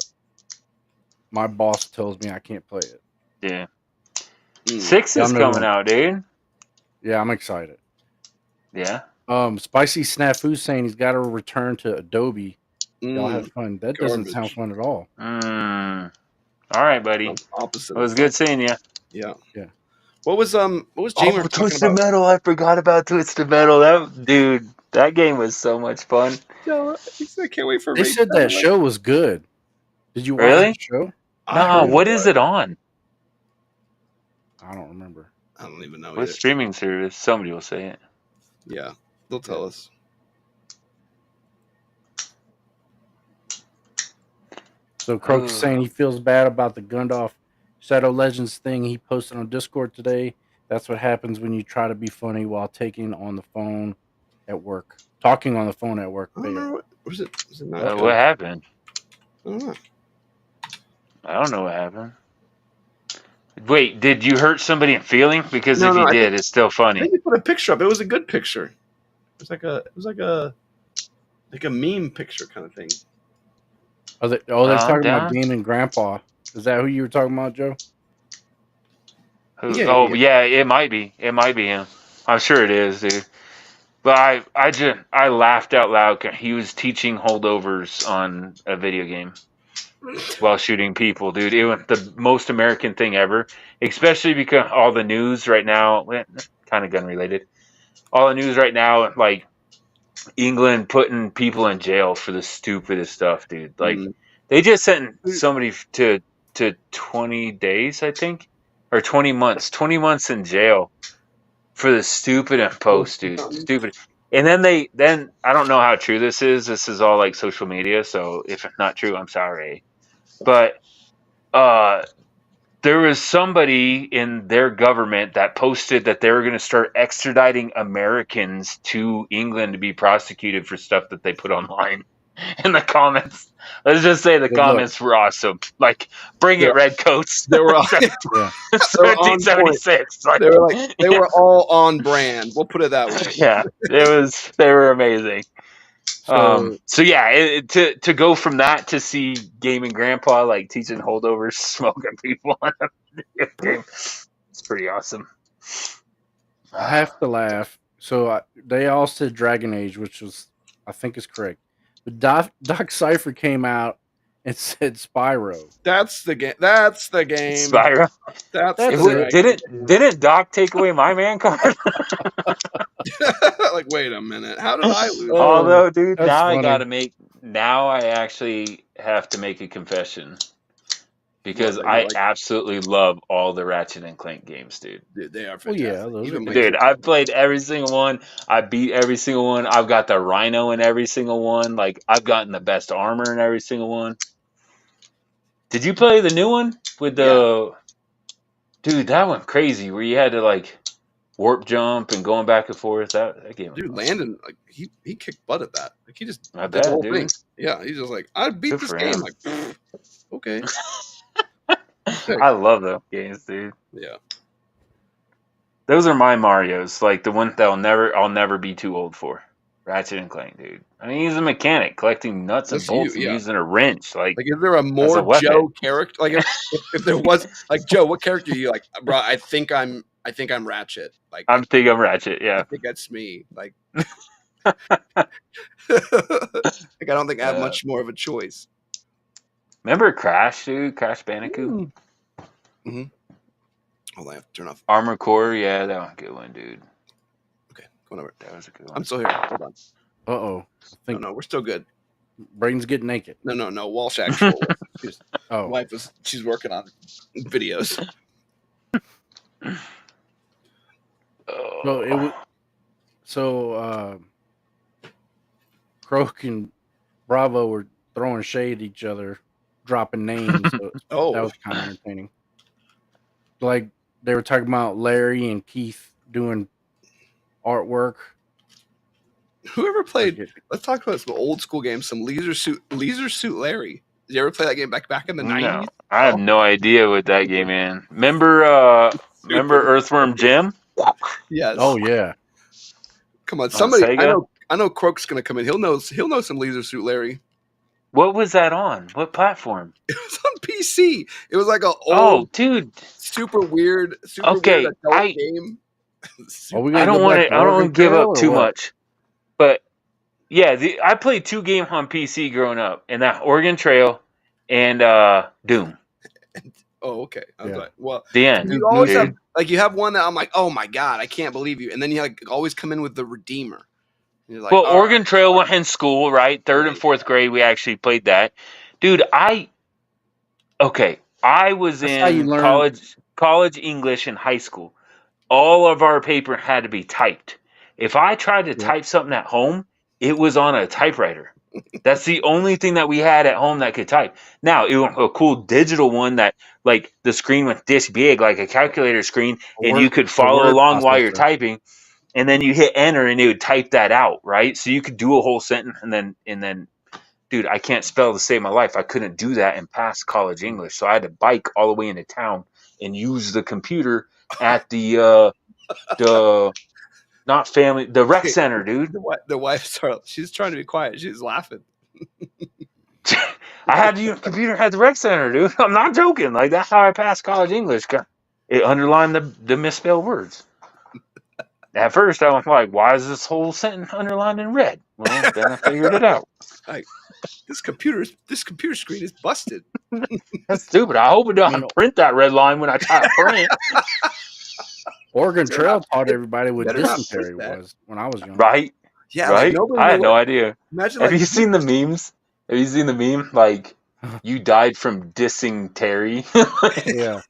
my boss tells me I can't play it. Yeah. 6 is coming out, dude. Yeah, I'm excited. Yeah. Spicy Snafu saying he's got to return to Adobe. Y'all have fun. That doesn't sound fun at all. All right, buddy. Opposite. It was good seeing you. Yeah. Yeah. What was Jamer Twisted Metal? I forgot about Twisted Metal. That game was so much fun. Yeah, I can't wait for. They said that show was good. Did you watch the show? No. What is it on? I don't remember. I don't even know. What streaming service? Somebody will say it. Yeah, they'll tell us. So Croak is saying he feels bad about the Gundam Shadow Legends thing he posted on Discord today. That's what happens when you try to be funny while talking on the phone at work. I don't know. Was it not what happened? I don't know. I don't know what happened. Wait, did you hurt somebody in feeling? Because if you did, it's still funny. I think you put a picture up. It was a good picture. It was like a meme picture kind of thing. They're talking about Game and Grandpa. Is that who you were talking about, Joe? Yeah, it might be. It might be him. I'm sure it is, dude. But I laughed out loud because he was teaching holdovers on a video game. while shooting people, dude. It was the most American thing ever, especially because all the news right now, kind of gun related. All the news right now, like England putting people in jail for the stupidest stuff, dude. Like they just sent somebody to 20 days, I think, or 20 months. 20 months in jail for the stupid post, dude. Stupid. And then I don't know how true this is. This is all like social media, so if it's not true, I'm sorry. But there was somebody in their government that posted that they were going to start extraditing Americans to England to be prosecuted for stuff that they put online. In the comments, let's just say the comments were awesome. Like, bring it, redcoats. They were all, 1776. Like, they were all on brand. We'll put it that way. Yeah, they were amazing. So yeah, to go from that to see gaming grandpa like teaching holdovers, smoking people on a video game, it's pretty awesome. I have to laugh. So they all said Dragon Age, which was, I think, is correct. But Doc Cypher came out and said Spyro. That's the game. That's the game. Spyro. Didn't Doc take away my man card? Like, wait a minute. How did I lose? Although, dude, now funny. I actually have to make a confession. Because I absolutely love all the Ratchet and Clank games, dude. They are fantastic. Well, yeah, dude, I've played every single one. I beat every single one. I've got the Rhino in every single one. Like, I've gotten the best armor in every single one. Did you play the new one with the? Yeah. Dude, that one crazy. Where you had to like warp jump and going back and forth. That game. Dude, Landon, like he kicked butt at that. Like he just I bet, dude. Thing. Yeah, he's just like, I beat this game. Like, okay. I love those games, dude. Yeah. Those are my Marios, like the one that I'll never be too old for. Ratchet and Clank, dude. I mean, he's a mechanic collecting nuts and bolts and using a wrench. Like is there a more Joe character? Like if there was like Joe, what character are you like? Bro, I think I'm Ratchet. Like I'm Ratchet. Yeah. I think that's me. Like, like I don't think I have much more of a choice. Remember Crash, dude? Crash Bandicoot? Mm-hmm. Hold on, I have to turn off. Armored Core, yeah, that was a good one, dude. Okay, going over. That was a good one. I'm still here. Hold on. Uh-oh. No, we're still good. Braden's getting naked. No. Walsh actually. Wife she's working on videos. Croak and Bravo were throwing shade at each other, dropping names. So that was kind of entertaining. Like they were talking about Larry and Keith doing artwork. Whoever played, let's talk about some old school games. Some Leisure Suit Larry. Did you ever play that game back in the 90s? No, I have no idea what that game is. Remember Earthworm Jim? Yes. Oh yeah. Come on, somebody. I know Croak's gonna come in. He'll know some Leisure Suit Larry. What was that on? What platform? It was on PC. It was like a old, dude, super weird adult game. I don't want to give up too much, but yeah, I played 2 games on PC growing up, and that Oregon Trail and Doom. Oh, okay. I was like, well, the end. You always have, like, you have one that I'm like, oh my god, I can't believe you, and then you like always come in with the Redeemer. Like, well, Oregon Trail went in school, right? 3rd and 4th grade, we actually played that. Dude, I was in college English in high school. All of our paper had to be typed. If I tried to type something at home, it was on a typewriter. That's the only thing that we had at home that could type. Now, it was a cool digital one that, like, the screen was this big, like a calculator screen, and you could follow along while you're typing. And then you hit enter and it would type that out, right? So you could do a whole sentence and then, dude, I can't spell to save my life. I couldn't do that and pass college English. So I had to bike all the way into town and use the computer at the rec center, dude. The wife, she's trying to be quiet. She's laughing. I had to use the computer at the rec center, dude. I'm not joking. Like, that's how I passed college English. It underlined the misspelled words. at first I was like, why is this whole sentence underlined in red? Well, then I figured it out. Like, this computer screen is busted. That's stupid. I hope it doesn't print that red line when I try to print. Oregon Trail taught everybody what dysentery was when I was young. Right? Yeah, right? Like, I had no idea. Imagine, Have you seen the memes? Have you seen the meme? Like, you died from dysentery. Yeah.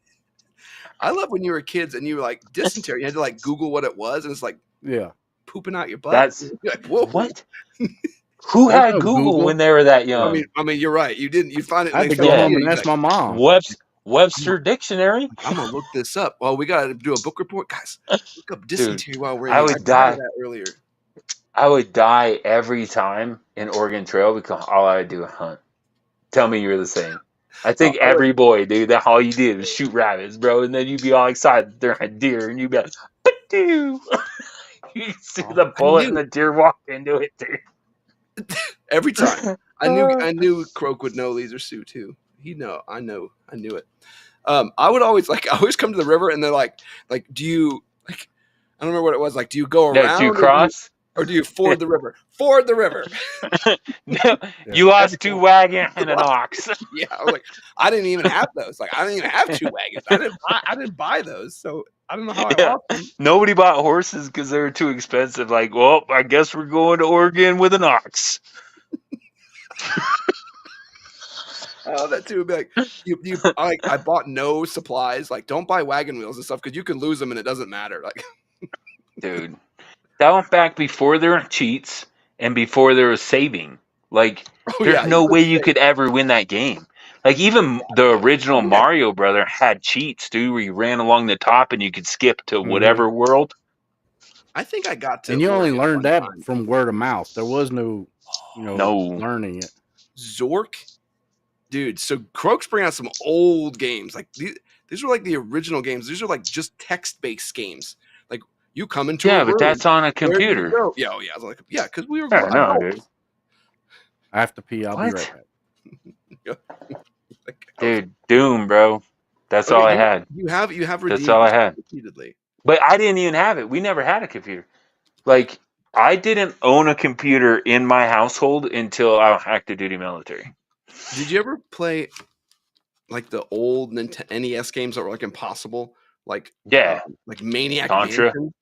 I love when you were kids and you were like dysentery. You had to like Google what it was, and it's like pooping out your butt. That's like, whoa. What? Who had Google when they were that young? I mean, you're right. You didn't. You find it. I had to go home and ask my mom. Webster Dictionary. I'm gonna look this up. Well, we gotta do a book report, guys. Look up dysentery while we're in. I would die earlier. I would die every time in Oregon Trail because all I would do is hunt. Tell me you're the same. I think every boy, dude, that all you did was shoot rabbits, bro, and then you'd be all excited they're a deer, and you'd be like, "Ba-doo!" You see the bullet and the deer walk into it, dude. Every time. I knew Croak would know Laser Sue too. I knew it. I would always come to the river and they're like, do you like? I don't remember what it was. Like, do you go around? Do you cross? Or do you ford the river? Ford the river. No, you lost 2 wagons and an ox. Yeah, I was like, I didn't even have those. Like, I didn't even have 2 wagons. I didn't buy those, so I don't know how I lost them. Nobody bought horses because they were too expensive. Like, well, I guess we're going to Oregon with an ox. That too would be like, I bought no supplies. Like, don't buy wagon wheels and stuff because you can lose them and it doesn't matter. Like, dude, that went back before there were cheats and before there was saving. Like, there's no way you could ever win that game. Like, even the original Mario brother had cheats, dude, where you ran along the top and you could skip to whatever world. I think I got to. And you only learned that from word of mouth. There was no, learning it. Zork, dude. So Croak's bringing out some old games. Like these were like the original games. These are like just text-based games. Like you come into a room, but that's on a computer. Yeah, I was like, because we were. Dude. I have to pee. I'll be right back. Dude, Doom, bro. That's all I had. You have that's all I had. Repeatedly. But I didn't even have it. We never had a computer. Like, I didn't own a computer in my household until I was active duty military. Did you ever play like the old NES games that were like impossible? Like like Maniac Contra. Mansion?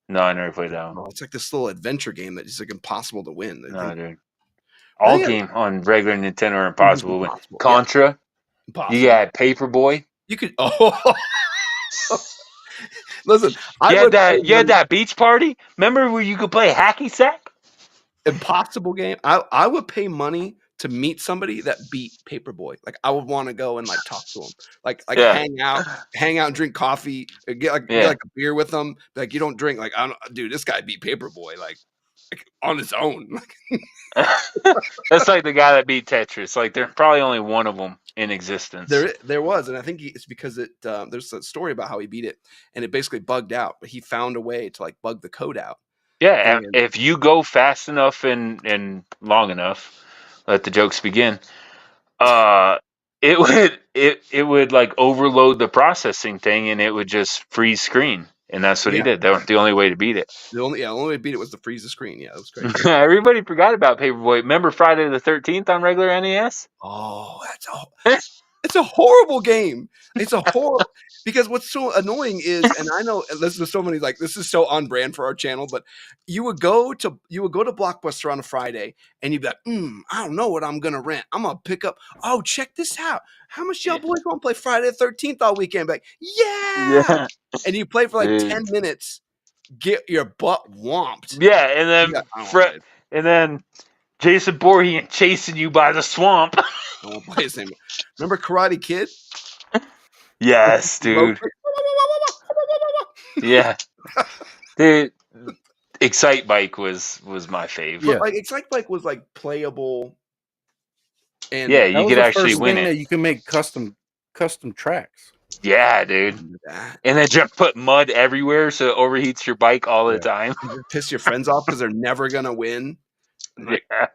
No, I never played that one. Oh, it's like this little adventure game that is like impossible to win. No, dude. All game on regular Nintendo are impossible to win. Contra. Impossible. You had Paperboy. You could. Oh. Listen, you had that beach party. Remember where you could play hacky sack? Impossible game. I would pay money to meet somebody that beat Paperboy. Like I would want to go and like talk to him, like hang out and drink coffee, get a beer with them. Like you don't drink. Like dude, this guy beat Paperboy like on his own. That's like the guy that beat Tetris. Like there's probably only one of them in existence. There was, and I think it's because there's a story about how he beat it, and it basically bugged out, but he found a way to like bug the code out. Yeah, and if you go fast enough and long enough, let the jokes begin. It would like overload the processing thing, and it would just freeze screen. And that's what he did. That was the only way to beat it. The only way to beat it was to freeze the screen. Yeah, that was great. Everybody forgot about Paperboy. Remember Friday the 13th on regular NES? Oh, it's a horrible game. It's a horrible because what's so annoying is, and I know there's so many like this is so on brand for our channel, but you would go to Blockbuster on a Friday and you'd be like, I don't know what I'm gonna rent. I'm gonna pick up. Oh, check this out. How much y'all boys want to play Friday the 13th all weekend? Be like, yeah. And you play for like 10 minutes, get your butt whomped. Yeah, and then Jason Voorhees chasing you by the swamp. I won't play his name. Remember Karate Kid? Yes, dude. Yeah, dude. Excite Bike was my favorite. Yeah. Like Excite Bike was like playable. And yeah, you could actually win it. You can make custom tracks. Yeah, dude. And then just put mud everywhere so it overheats your bike all the time. Piss your friends off because they're never gonna win. Yeah.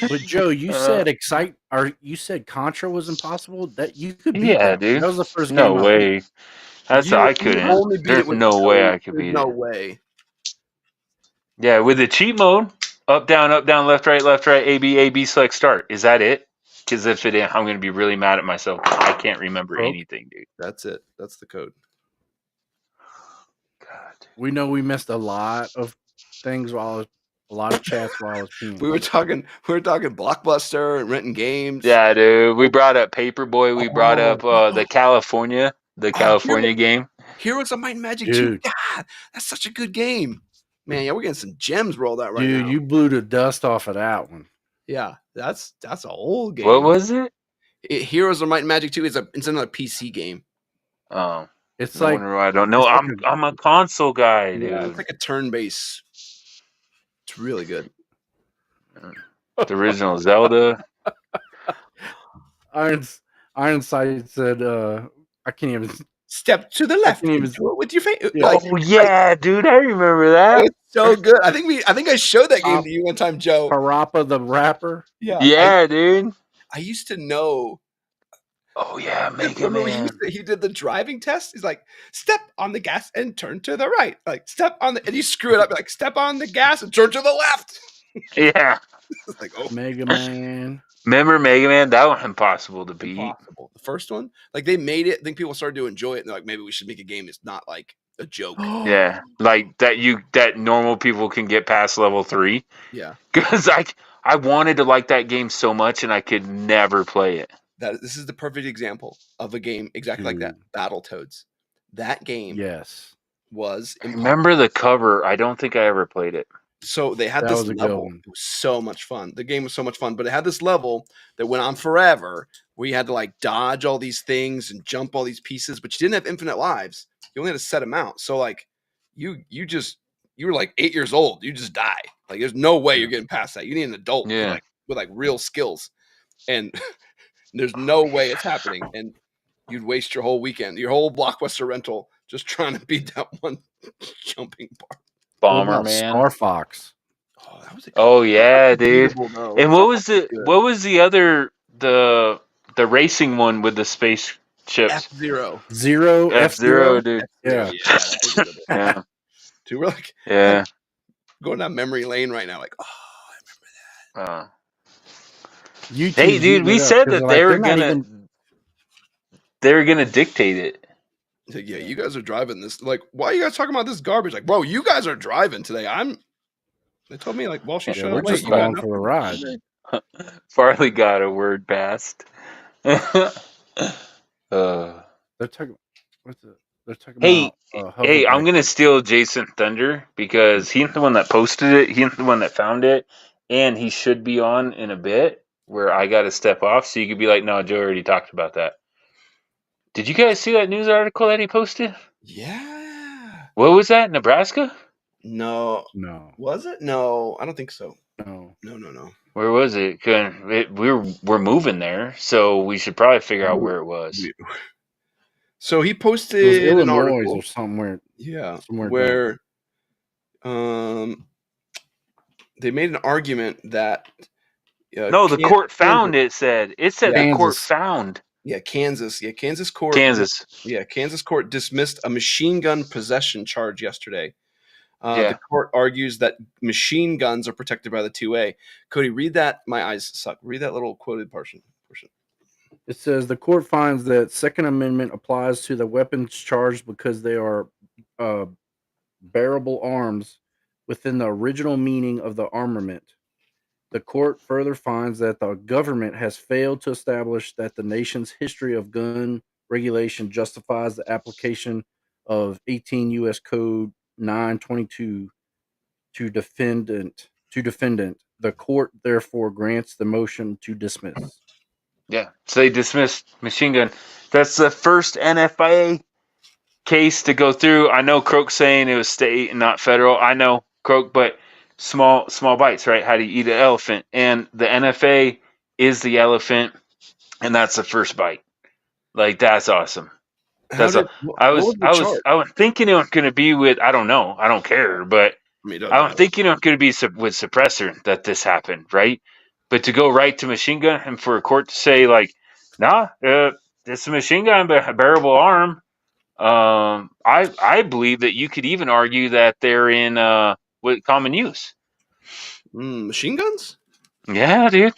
But Joe, you said you said Contra was impossible. That you could beat that. Dude. That was the first game. No way. I couldn't. Only beat There's it with no the way code. I could beat No it. way. Yeah, with the cheat mode, up, down, left, right, A, B, select, start. Is that it? Because if it ain't, I'm going to be really mad at myself. I can't remember anything, dude. That's it. That's the code. God. We know we missed a lot of things a lot of chats while I was peeing. We were talking Blockbuster and renting games. Yeah, dude. We brought up Paperboy. We brought up the California game. Heroes of Might and Magic 2. Dude. God, that's such a good game. Man, yeah, we're getting some gems rolled out right now. Dude, you blew the dust off of that one. Yeah, that's an old game. What was it? Heroes of Might and Magic 2 it's another PC game. Oh, it's no like wonder why I don't know. I'm a console guy, dude. Yeah, it's like a turn-based. It's really good. The original Zelda. Ironsight said, I can't even step to the left. Do it with your face. Yeah. Oh yeah, dude, I remember that. It's so good. I think I showed that game to you one time, Joe. Parappa the Rapper. Yeah, dude. I used to know. Oh yeah, Mega Man. He did the driving test. He's like, step on the gas and turn to the right. Like step on and you screw it up. Like step on the gas and turn to the left. Yeah. It's like, oh, Mega Man. Remember Mega Man? That was impossible to beat. Impossible. The first one, like they made it. I think people started to enjoy it. And they're like, maybe we should make a game that's not like a joke. Yeah, like that normal people can get past level 3. Yeah, because I wanted to like that game so much and I could never play it. This is the perfect example of a game exactly like that. Battletoads. That game, was impossible. Remember the cover? I don't think I ever played it. So they had this level. It was so much fun. The game was so much fun, but it had this level that went on forever where you had to like dodge all these things and jump all these pieces, but you didn't have infinite lives. You only had a set amount. So like you were like 8 years old. You just die. Like there's no way you're getting past that. You need an adult with real skills. And there's no way it's happening. And you'd waste your whole weekend, your whole Blockbuster rental just trying to beat that one jumping part. Bomberman, Star Fox. Oh, that was yeah, dude. And what was the other the racing one with the spaceships? F-Zero, dude. Yeah. Yeah. Dude, we're like going down memory lane right now. Like, oh, I remember that. Hey, dude, we said that they were gonna dictate it. Like, yeah, you guys are driving this. Like, why are you guys talking about this garbage? Like, bro, you guys are driving today. They told me like, well, she showed up. We're just along for the ride. Farley got a word passed. They're talking. They're talking about. Hey, I'm gonna steal Jason Thunder because he's the one that posted it. He's the one that found it, and he should be on in a bit where I got to step off. So you could be like, no, Joe already talked about that. Did you guys see that news article that he posted? Yeah. What was that? Nebraska? No. Was it? No, I don't think so. No. Where was it? We're moving there, so we should probably figure out where it was. So he posted an article or somewhere. Yeah, somewhere where they made an argument that no, the court found Kansas. it said the court found. Yeah, Kansas. Yeah, Kansas court. Kansas court dismissed a machine gun possession charge yesterday. The court argues that machine guns are protected by the 2A. Cody, read that. My eyes suck. Read that little quoted portion. It says the court finds that Second Amendment applies to the weapons charged because they are bearable arms within the original meaning of the armament. The court further finds that the government has failed to establish that the nation's history of gun regulation justifies the application of 18 U.S. Code 922 to defendant. The court therefore grants the motion to dismiss. Yeah, so they dismissed machine gun. That's the first NFIA case to go through. I know Croak's saying it was state and not federal. I know Croak, but small bites, right? How do you eat an elephant? And the NFA is the elephant, and that's the first bite. Like that's awesome. I was thinking it was going to be with, I don't know, I don't care, but I was thinking it was going to be with suppressor that this happened, right? But to go right to machine gun and for a court to say like, nah, it's a machine gun, but a bearable arm, I believe that you could even argue that they're in with common use. Machine guns? Yeah, dude.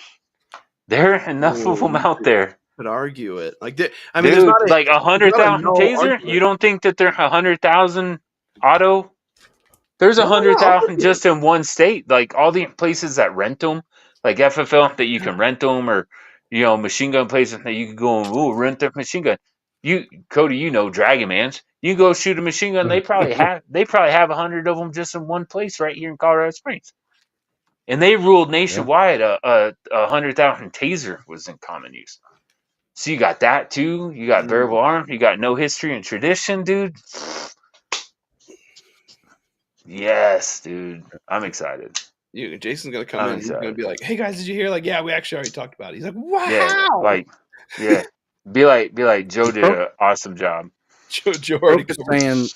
There are enough of them out there. Could argue it. Like, dude, there's not like 100,000 taser. argument. You don't think that they're 100,000 auto? There's 100,000 just in one state. Like all the places that rent them, like FFL that you can rent them, or machine gun places that you can go and rent their machine gun. Cody, Dragon Man's. You go shoot a machine gun. They probably have 100 of them just in one place right here in Colorado Springs. And they ruled nationwide. A 100,000 taser was in common use. So you got that too. You got variable arm. You got no history and tradition, dude. Yes, dude. I'm excited. Jason's gonna come in. He's gonna be like, "Hey guys, did you hear? Like, yeah, we actually already talked about it." He's like, "Wow!" Yeah, Be like Joe did an awesome job. Joe already saying.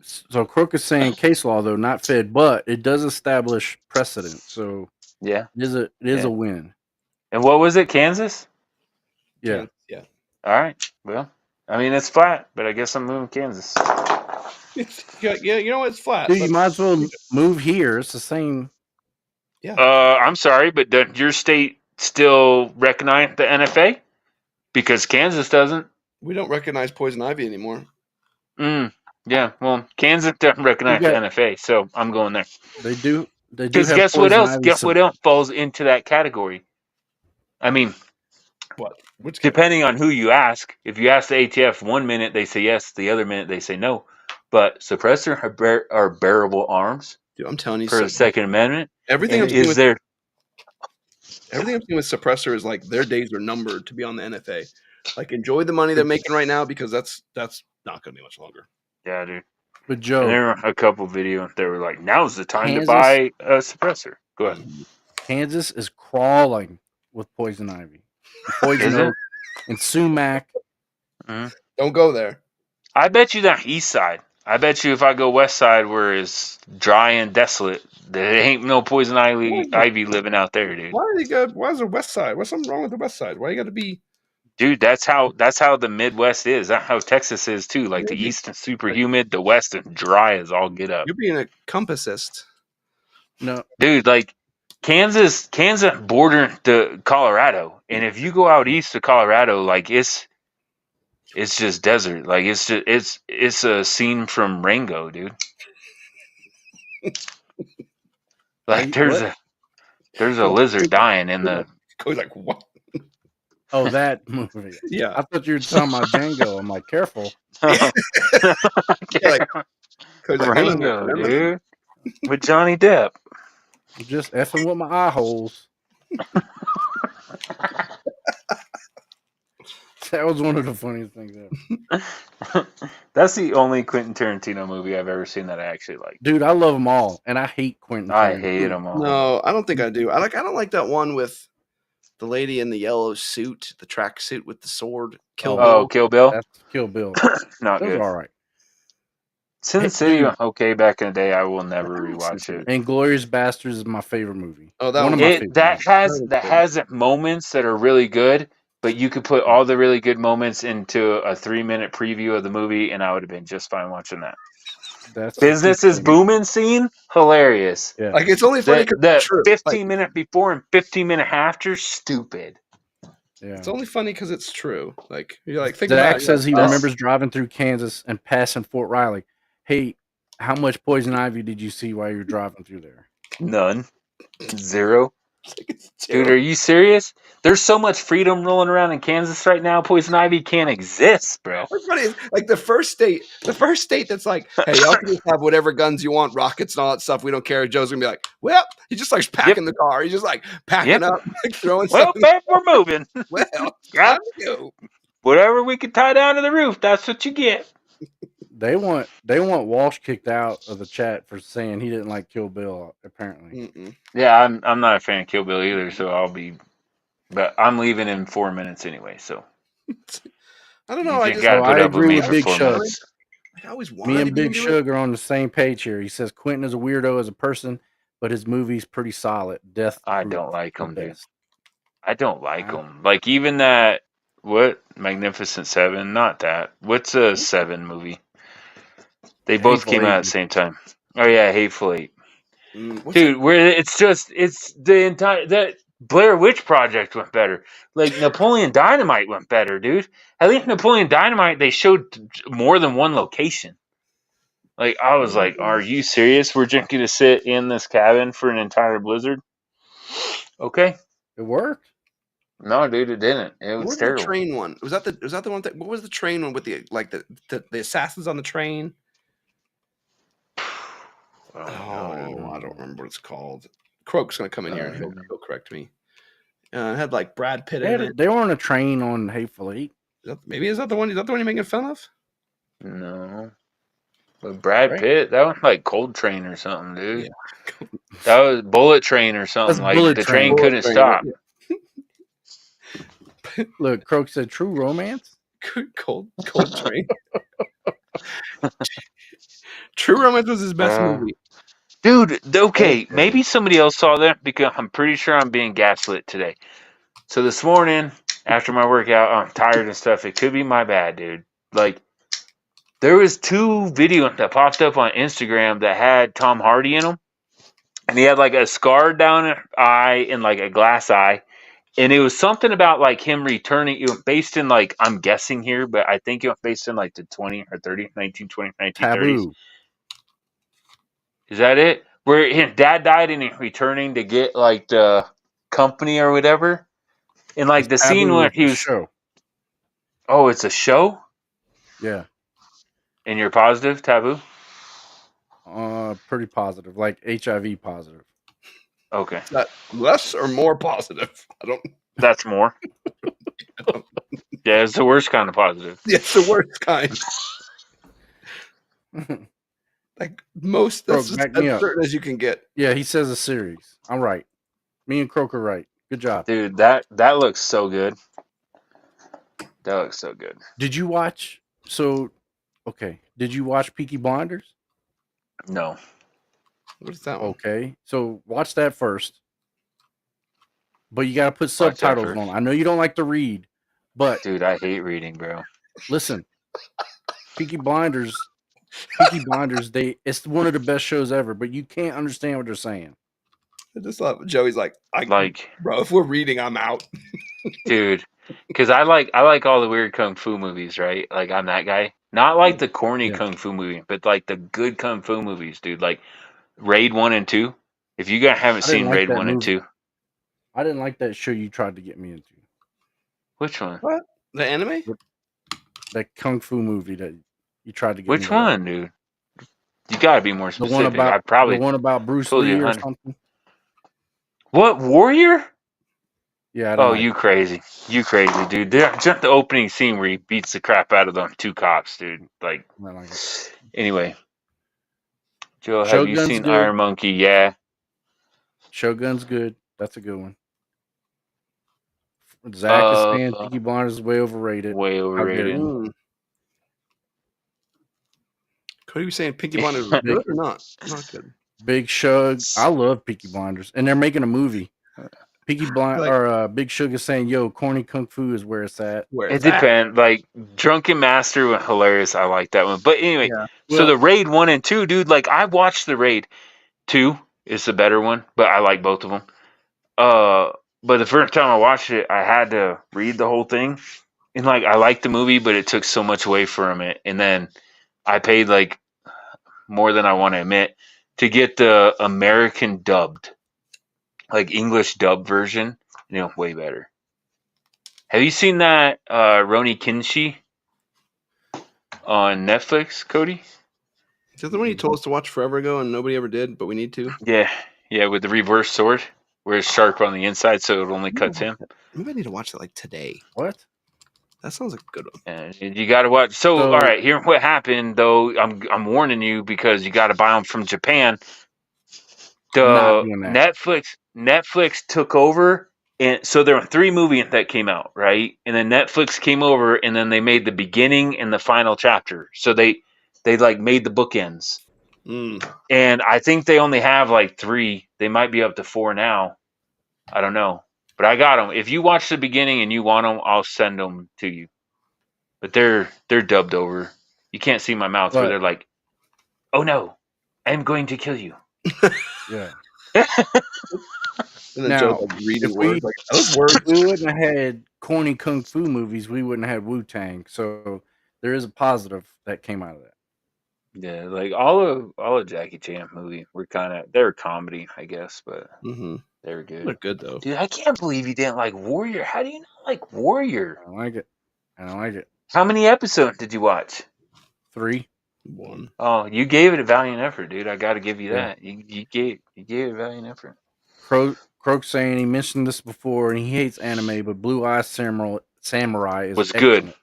So Crook is saying case law though, not Fed, but it does establish precedent. So yeah, it is a win. And what was it, Kansas? Yeah. All right. Well, I mean it's flat, but I guess I'm moving Kansas. Yeah, you know it's flat. Dude, you might as well move here. It's the same. Yeah. I'm sorry, but does your state still recognize the NFA? Because Kansas doesn't. We don't recognize poison ivy anymore. Yeah, well, Kansas doesn't recognize the NFA, so I'm going there. They do. Because guess what else? Guess what else falls into that category? I mean, what? Which depending on who you ask. If you ask the ATF 1 minute, they say yes. The other minute, they say no. But suppressor are bearable arms. Dude, I'm telling you, for the Second Amendment. Everything I'm seeing with suppressor is like their days are numbered to be on the NFA. Like, enjoy the money they're making right now because that's not going to be much longer. Yeah, dude. But Joe, and there were a couple videos. They were like, "Now's the time to buy a suppressor." Go ahead. Kansas is crawling with poison ivy, poison oak, and sumac. Don't go there. I bet you that east side. I bet you if I go west side, where it's dry and desolate, there ain't no poison ivy living out there, dude. Why is the west side? What's something wrong with the west side? Why you got to be? Dude, that's how the Midwest is. That's how Texas is too. Like the east is super humid, the west is dry as all get up. You're being a compassist. No, dude, like Kansas border to Colorado, and if you go out east to Colorado, like it's just desert. Like it's a scene from Rango, dude. Like there's a lizard dying in the. Like what? Oh, that movie. Yeah. I thought you were talking about Django. I'm like, careful. Rango, dude. With Johnny Depp. I'm just effing with my eye holes. That was one of the funniest things ever. That's the only Quentin Tarantino movie I've ever seen that I actually like. Dude, I love them all, and I hate Quentin Tarantino. I hate them all. No, I don't think I do. I don't like that one with the lady in the yellow suit, the track suit with the sword. Kill Bill. That's Kill Bill. Not good. All right. Sin City, okay, back in the day. I will never rewatch it. And Glorious Bastards is my favorite movie. Oh, that one of my favorite. That has moments that are really good, but you could put all the really good moments into a 3-minute preview of the movie, and I would have been just fine watching that. Business is booming scene, hilarious. Yeah. Like it's only funny because the 15-minute before and 15-minute after, stupid. Yeah. It's only funny because it's true. Like you're like, think Zach about it. says he remembers driving through Kansas and passing Fort Riley. Hey, how much poison ivy did you see while you were driving through there? None. 0. Dude, are you serious? There's so much freedom rolling around in Kansas right now. Poison ivy can't exist, bro. What's funny is like the first state that's like, hey, y'all can just have whatever guns you want, rockets and all that stuff. We don't care. Joe's gonna be like, well, he just starts packing the car. He's just like packing up, like throwing stuff. Well, babe, we're moving. Well, time to go. Whatever we can tie down to the roof, that's what you get. They want Walsh kicked out of the chat for saying he didn't like Kill Bill. Apparently, yeah, I'm not a fan of Kill Bill either. So but I'm leaving in 4 minutes anyway. So I don't know. I agree with Big Shug. Me and Big Shug are on the same page here. He says Quentin is a weirdo as a person, but his movie's pretty solid. I don't like him, dude. I don't like him. Like even that What? Magnificent Seven? Not that. What's a 7 movie? They both came out at the same time. Oh yeah, Hateful Eight. Dude, where it's the entire that Blair Witch Project went better. Like Napoleon Dynamite went better, dude. At least Napoleon Dynamite they showed more than one location. Like I was like, are you serious? We're just gonna sit in this cabin for an entire blizzard? Okay. It worked. No, dude, it didn't. It was terrible. The train one? Was that the one what was the train one with the assassins on the train? I don't remember what it's called. Croak's gonna come in here and he'll correct me. It had like Brad Pitt in it. They were on a train on Hateful Eight. Is that the one you're making fun of? No. But Brad Pitt, that was like Cold Train or something, dude. Yeah. That was Bullet Train or something. That's like the train couldn't stop. Yeah. Look, Croak said True Romance. Cold Train. True Romance was his best movie. Dude, okay, maybe somebody else saw that because I'm pretty sure I'm being gaslit today. So this morning, after my workout, I'm tired and stuff. It could be my bad, dude. Like, there was 2 videos that popped up on Instagram that had Tom Hardy in them. And he had like a scar down an eye and like a glass eye. And it was something about like him returning, based in like, I'm guessing here, but I think it was based in like the 20 or 30, 1920s. Taboo. Is that it? Where his dad died and he's returning to get like the company or whatever? And like the scene where he was... show. Oh, it's a show? Yeah. And you're positive, Taboo? Pretty positive. Like HIV positive. Okay. Is that less or more positive? I don't... That's more. Yeah, it's the worst kind of positive. Yeah, it's the worst kind. Like most, that's as certain as you can get. Yeah, he says a series. I'm right. Me and Croak are right. Good job, dude. That looks so good. That looks so good. Did you watch? Did you watch Peaky Blinders? No. What is that one? Okay, so watch that first. But you gotta put subtitles on. I know you don't like to read, but dude, I hate reading, bro. Listen, Peaky Blinders, it's one of the best shows ever, but you can't understand what they're saying. I just love Joey's like, bro, if we're reading, I'm out. Dude, because I like all the weird kung fu movies, right? Like I'm that guy. Not like the corny kung fu movie, but like the good kung fu movies, dude. Like Raid 1 and 2. If you guys haven't seen Raid 1 and 2. I didn't like that show you tried to get me into. Which one? What? The anime? That kung fu movie that you tried to get me into. Which one, dude? You gotta be more specific. The one about Bruce Lee or something. What, Warrior? Yeah. Oh, you crazy, dude! Just the opening scene where he beats the crap out of them 2 cops, dude. Like anyway, Joe, have you seen Iron Monkey? Yeah. Shogun's good. That's a good one. Zach is saying Peaky Blinders is way overrated. Way overrated. Cody was saying Peaky Blinders is good or not? Not good. Big Shug. I love Peaky Blinders, and they're making a movie. Big Shug is saying, "Yo, corny kung fu is where it's at." It depends. Like Drunken Master was hilarious. I like that one. But anyway, so the Raid 1 and 2, dude. Like I watched the Raid 2 is the better one, but I like both of them. But the first time I watched it, I had to read the whole thing, and like I liked the movie, but it took so much away from it. And then I paid like more than I want to admit to get the American dubbed. Like English dub version, way better. Have you seen that Roni Kinshi on Netflix, Cody? Is that the one you told us to watch forever ago and nobody ever did, but we need to? Yeah, with the reverse sword, where it's sharp on the inside, so it only cuts him. Maybe I need to watch that like today. What? That sounds like a good one. And you got to watch. So, all right, here's what happened, though. I'm warning you because you got to buy them from Japan. Netflix took over, and so there were 3 movies that came out, right? And then Netflix came over, and then they made the beginning and the final chapter. So they like made the bookends. And I think they only have like 3. They might be up to 4 now. I don't know. But I got them. If you watch the beginning and you want them, I'll send them to you. But they're dubbed over. You can't see my mouth where they're like, "Oh no, I'm going to kill you." Yeah. And then Now, Joe's like reading words like those if words. we wouldn't have had corny kung fu movies, we wouldn't have had Wu-Tang. So there is a positive that came out of that. Yeah, like all of Jackie Chan movie were they're comedy, I guess, but they were good. They're good though. Dude, I can't believe you didn't like Warrior. How do you not like Warrior? I don't like it. How many episodes did you watch? 3. 1. Oh, you gave it a valiant effort, dude. I got to give you Yeah. that. You gave it a valiant effort. Croak saying he mentioned this before and he hates anime, but Blue Eye Samurai is Was excellent. good.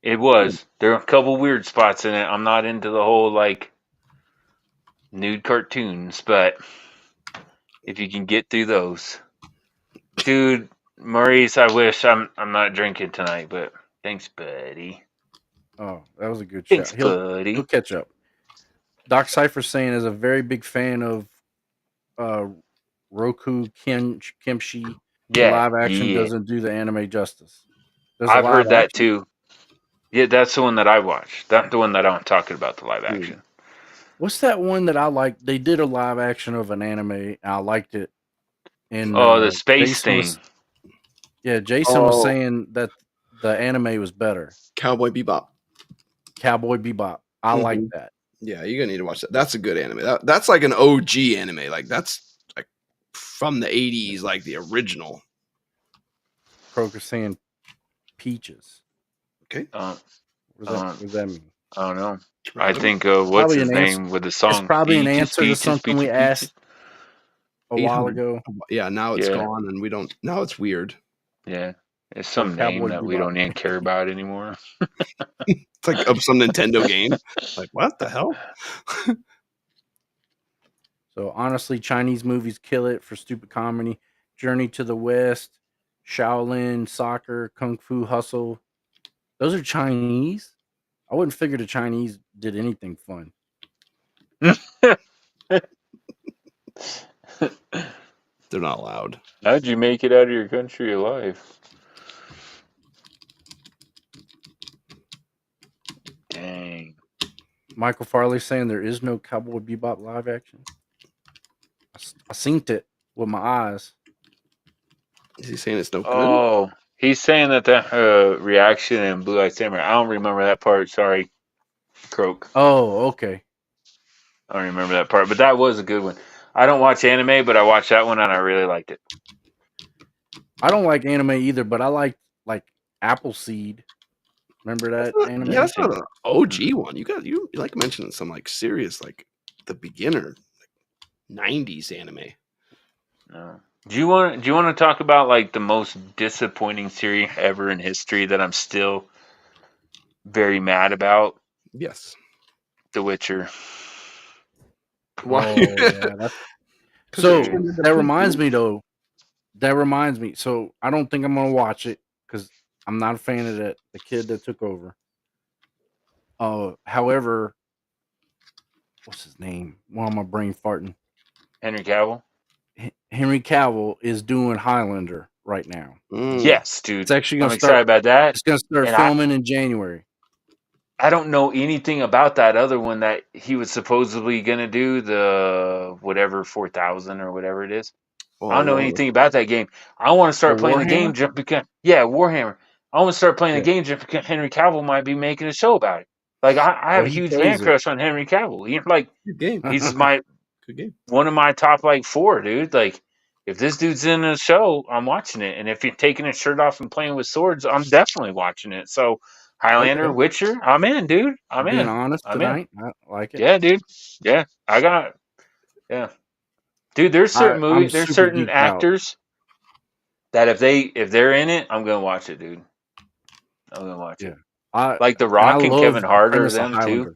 It was. There are a couple weird spots in it. I'm not into the whole like nude cartoons, but if you can get through those, dude, Maurice, I wish I'm not drinking tonight, but thanks, buddy. Oh, that was a good Thanks, shot. buddy. He'll catch up. Doc Cypher saying is a very big fan of Roku Kimchi. The live action doesn't do the anime justice. I've heard that too. Yeah, that's the one that I watched. That's the one that I'm talking about, the live action. What's that one that I like? They did a live action of an anime. And I liked it. And the space Jason thing. Jason was saying that the anime was better. Cowboy Bebop. I like that. Yeah, you're gonna need to watch that. That's a good anime. That's like an OG anime. Like that's like from the 80s, like the original. Croker saying peaches. Okay. What does that mean? I don't know. I think what's his name with the song? It's probably an answer to something we asked a while ago. Yeah, now it's gone, and we don't. Now it's weird. Yeah, it's some name that we don't even care about anymore. It's like some Nintendo game. Like what the hell? So honestly, Chinese movies kill it for stupid comedy. Journey to the West, Shaolin Soccer, Kung Fu Hustle. Those are Chinese. I wouldn't figure the Chinese did anything fun. They're not allowed. How'd you make it out of your country alive? Dang. Michael Farley saying there is no Cowboy Bebop live action. I seen it with my eyes. Is he saying it's no good? Oh, he's saying that reaction in Blue Eye Samurai. I don't remember that part. Sorry, Croak. Oh, okay. I don't remember that part, but that was a good one. I don't watch anime, but I watched that one and I really liked it. I don't like anime either, but I like Appleseed. Remember that anime? Yeah, that's not an OG one. You like mentioning some like serious like the beginner like 90s anime. No. Do you want to talk about like the most disappointing series ever in history that I'm still very mad about? Yes. The Witcher. Why? Oh, yeah, so that reminds me though. So I don't think I'm gonna watch it because I'm not a fan of the kid that took over. However, what's his name? Why am I brain farting? Henry Cavill. Henry Cavill is doing Highlander right now. Yes, dude. It's actually going to start. Excited about that. It's going to start filming in January. I don't know anything about that other one that he was supposedly going to do, the whatever 4000 or whatever it is. I don't know anything about that game. I want to start playing the game Warhammer. I want to start playing the game just because Henry Cavill might be making a show about it. Like I have a huge man crush on Henry Cavill. He's my good game. One of my top like 4, dude. Like if this dude's in a show, I'm watching it. And if you're taking his shirt off and playing with swords, I'm definitely watching it. So Highlander, Witcher, I'm in, dude. I'm in. Being honest tonight, I like it. Yeah, dude. Yeah, I got it. Yeah. Dude, there's certain movies, there's certain actors that if they're in it, I'm gonna watch it, dude. I'm gonna watch it. Like The Rock and Kevin Hart are them too.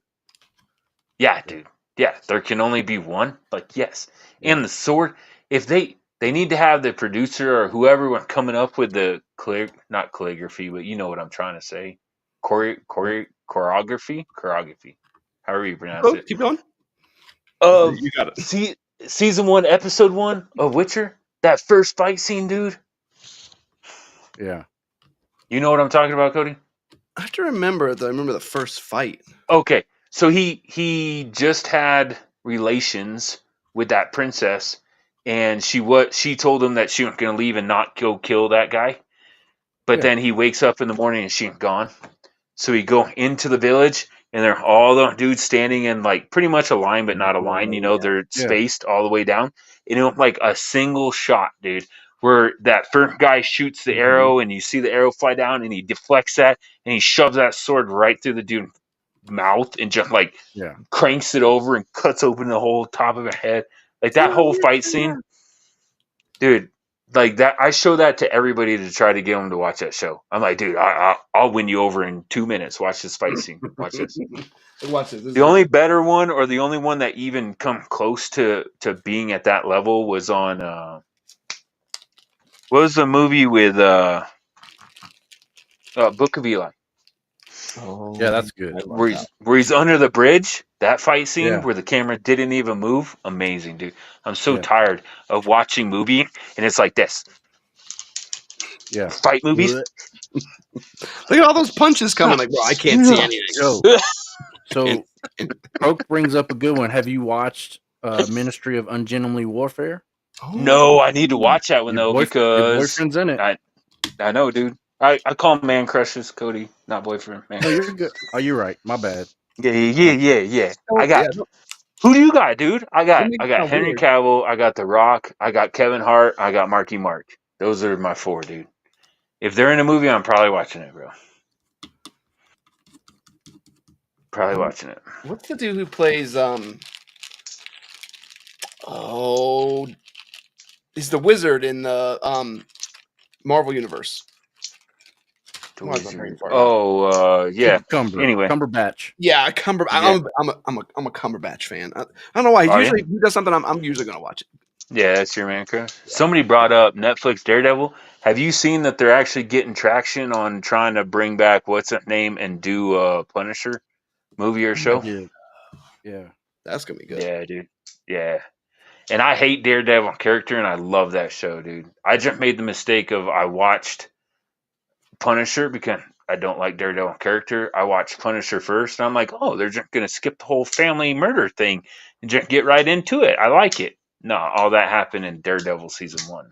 Yeah, dude. Yeah, there can only be one. Like yes, and the sword. If they need to have the producer or whoever coming up with the not choreography, but you know what I'm trying to say, choreography. However you pronounce it. Keep going. You got it. See. Season 1, Episode 1 of Witcher, that first fight scene, dude. Yeah. You know what I'm talking about, Cody? I have to remember I remember the first fight. Okay, so he just had relations with that princess, and she told him that she was gonna leave and not go kill that guy. But then he wakes up in the morning and she's gone. So he go into the village and they're all the dudes standing in like pretty much a line, but not a line. You know, they're spaced all the way down. And it like a single shot, dude, where that first guy shoots the arrow and you see the arrow fly down and he deflects that and he shoves that sword right through the dude's mouth and just like cranks it over and cuts open the whole top of her head. Like that whole fight scene, dude. Like that, I show that to everybody to try to get them to watch that show. I'm like, dude, I'll win you over in 2 minutes. Watch this fight scene. Watch this. Watch this. The only better one, or the only one that even come close to being at that level, was on. What was the movie with Book of Eli? Oh, yeah, that's good. Where he's under the bridge. That fight scene where the camera didn't even move. Amazing, dude. I'm so tired of watching movie, and it's like this. Yeah, fight movies. Look at all those punches coming. Like, bro, I can't see anything. So Croak brings up a good one. Have you watched Ministry of Ungentlemanly Warfare? No, I need to watch that one though because your boyfriend's in it. I know, dude. I call them man crushes, Cody, not boyfriend. Man. No, you're good. Oh, you're right. My bad. Yeah. I got. Who do you got, dude? I got Henry Cavill. I got The Rock. I got Kevin Hart. I got Marky Mark. Those are my 4, dude. If they're in a movie, I'm probably watching it, bro. Probably watching it. What's the dude who plays he's the wizard in the Marvel universe. Yeah. Anyway, Cumberbatch. Yeah, I'm a Cumberbatch fan. I don't know why. He does something. I'm usually gonna watch it. Yeah, that's your man crush. Yeah. Somebody brought up Netflix Daredevil. Have you seen that they're actually getting traction on trying to bring back what's that name and do a Punisher movie or show? Yeah, that's gonna be good. Yeah, dude. Yeah. And I hate Daredevil character, and I love that show, dude. I just made the mistake of I watched Punisher because I don't like Daredevil character. I watched Punisher first, and I'm like, oh, they're just going to skip the whole family murder thing and just get right into it. I like it. No, all that happened in Daredevil season 1.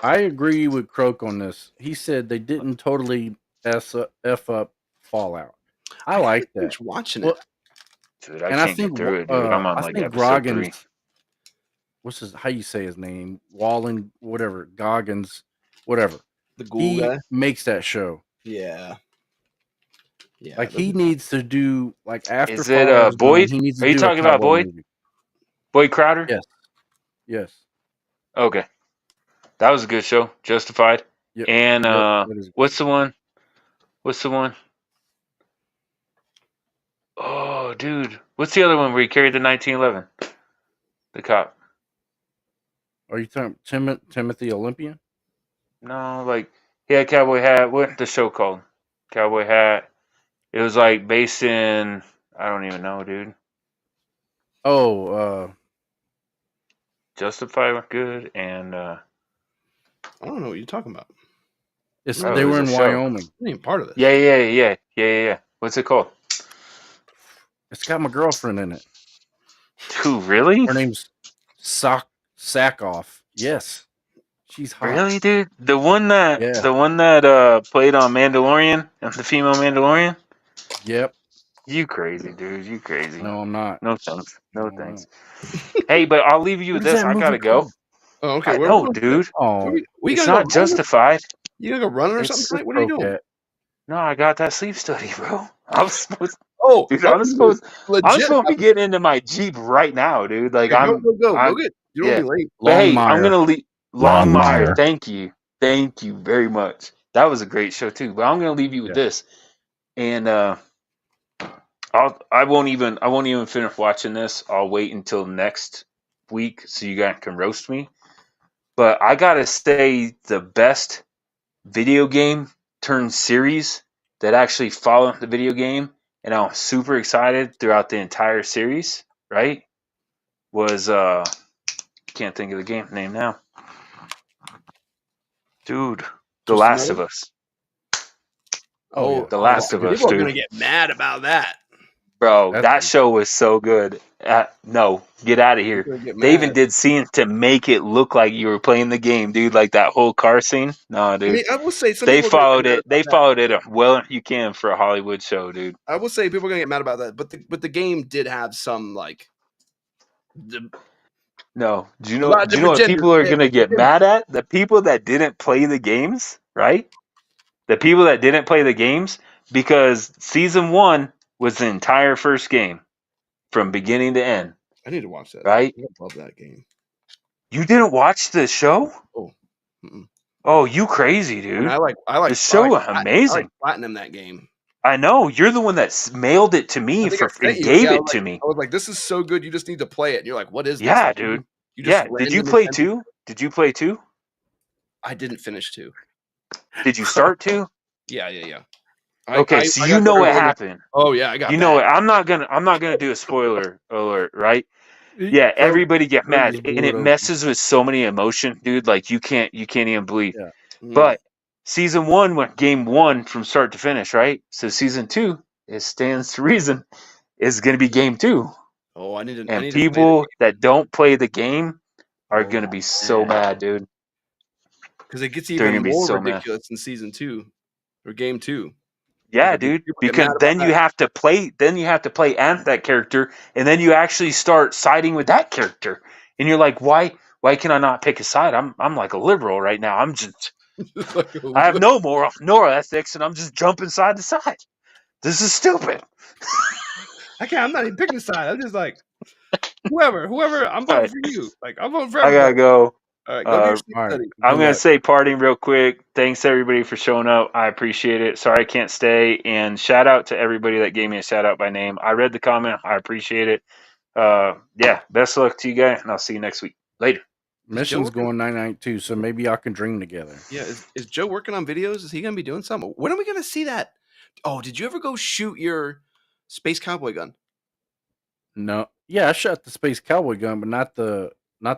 I agree with Croak on this. He said they didn't totally F up Fallout. I like that. Watching it. Dude, I can't get through it, dude. I'm on like episode 3. What's how you say his name? Wallen, whatever. Goggins, whatever. The ghoul guy makes that show. Yeah. Like he needs to do like after. Is it Boyd? Are you talking about Boyd? Movie. Boyd Crowder? Yes. Okay. That was a good show. Justified. Yep. And what's the one? Oh, dude. What's the other one where he carried the 1911? The cop. Are you talking Timothy Olympian? No, like he had cowboy hat. What's the show called? Cowboy Hat. It was like based in I don't even know, dude. Justified was good, and I don't know what you're talking about. They were in Wyoming. I ain't part of this. Yeah. What's it called? It's got my girlfriend in it. Who, really? Her name's Sackhoff. Yes. She's hot. Really, dude? The one that played on Mandalorian and the female Mandalorian? Yep. You crazy, dude. You crazy. No, I'm not. No thanks. No thanks. Hey, but I'll leave you with this. I gotta go. Oh, okay. No, dude. Oh, it's not Justified. You gonna go running or something? What are you doing? No, I got that sleep study, bro. I'm supposed. Dude, I'm supposed to be getting into my Jeep right now, dude. Like go get. You don't be late. But hey, I'm gonna leave. Longmire. Thank you very much. That was a great show too. But I'm gonna leave you with this, and I won't even finish watching this. I'll wait until next week so you guys can roast me. But I gotta say, the best video game turned series that actually followed the video game, and I was super excited throughout the entire series. Right? Was can't think of the game name now. Dude, The Just Last another- of Us. Oh, The Last of Us, people are dude. gonna get mad about that. Bro, that show was so good. No, get out of here. They even did scenes to make it look like you were playing the game, dude. Like that whole car scene. No, dude. I mean, I will say they followed it. They followed it well you can for a Hollywood show, dude. I will say people are gonna get mad about that, but the game did have some like. No, do you know what people are gonna get mad at? The people that didn't play the games, right? The people that didn't play the games, because season 1 was the entire first game from beginning to end. I need to watch that. Right? I love that game. You didn't watch the show? Oh. Oh, you crazy, dude. And I like the show was amazing. I like platinum that game. I know. You're the one that mailed it to me and gave it to me. I was like, this is so good, you just need to play it. And you're like, what is this? Yeah, dude. Did you play 2? Did you play 2? I didn't finish 2. Did you start 2? Yeah. Okay, so you know what happened. Oh yeah, I got. You know what? I'm not gonna do a spoiler alert, right? Yeah, everybody get mad, and it messes with so many emotion, dude. Like you can't even believe. Yeah. But season 1 went game 1 from start to finish, right? So season 2, it stands to reason, is going to be game 2. Oh, I need to. And people that don't play the game are going to be so mad, dude. Because it gets even more ridiculous in season 2 or game 2. Yeah, dude. Because then you have to play. Then you have to play as that character, and then you actually start siding with that character. And you're like, why can I not pick a side? I'm like a liberal right now. I'm just. I have no moral ethics, and I'm just jumping side to side. This is stupid. I'm not even picking a side. I'm just like, whoever. I'm voting for you. Like I'm voting for everybody. I gotta go. All right, go do your study. I'm gonna say parting real quick. Thanks everybody for showing up. I appreciate it. Sorry I can't stay. And shout out to everybody that gave me a shout out by name. I read the comment. I appreciate it. Yeah. Best of luck to you guys, and I'll see you next week. Later. Mission's going 992, so maybe y'all can dream together. Yeah, is Joe working on videos? Is he gonna be doing something? When are we gonna see that? Oh, did you ever go shoot your Space Cowboy gun? No. Yeah, I shot the Space Cowboy gun, but not the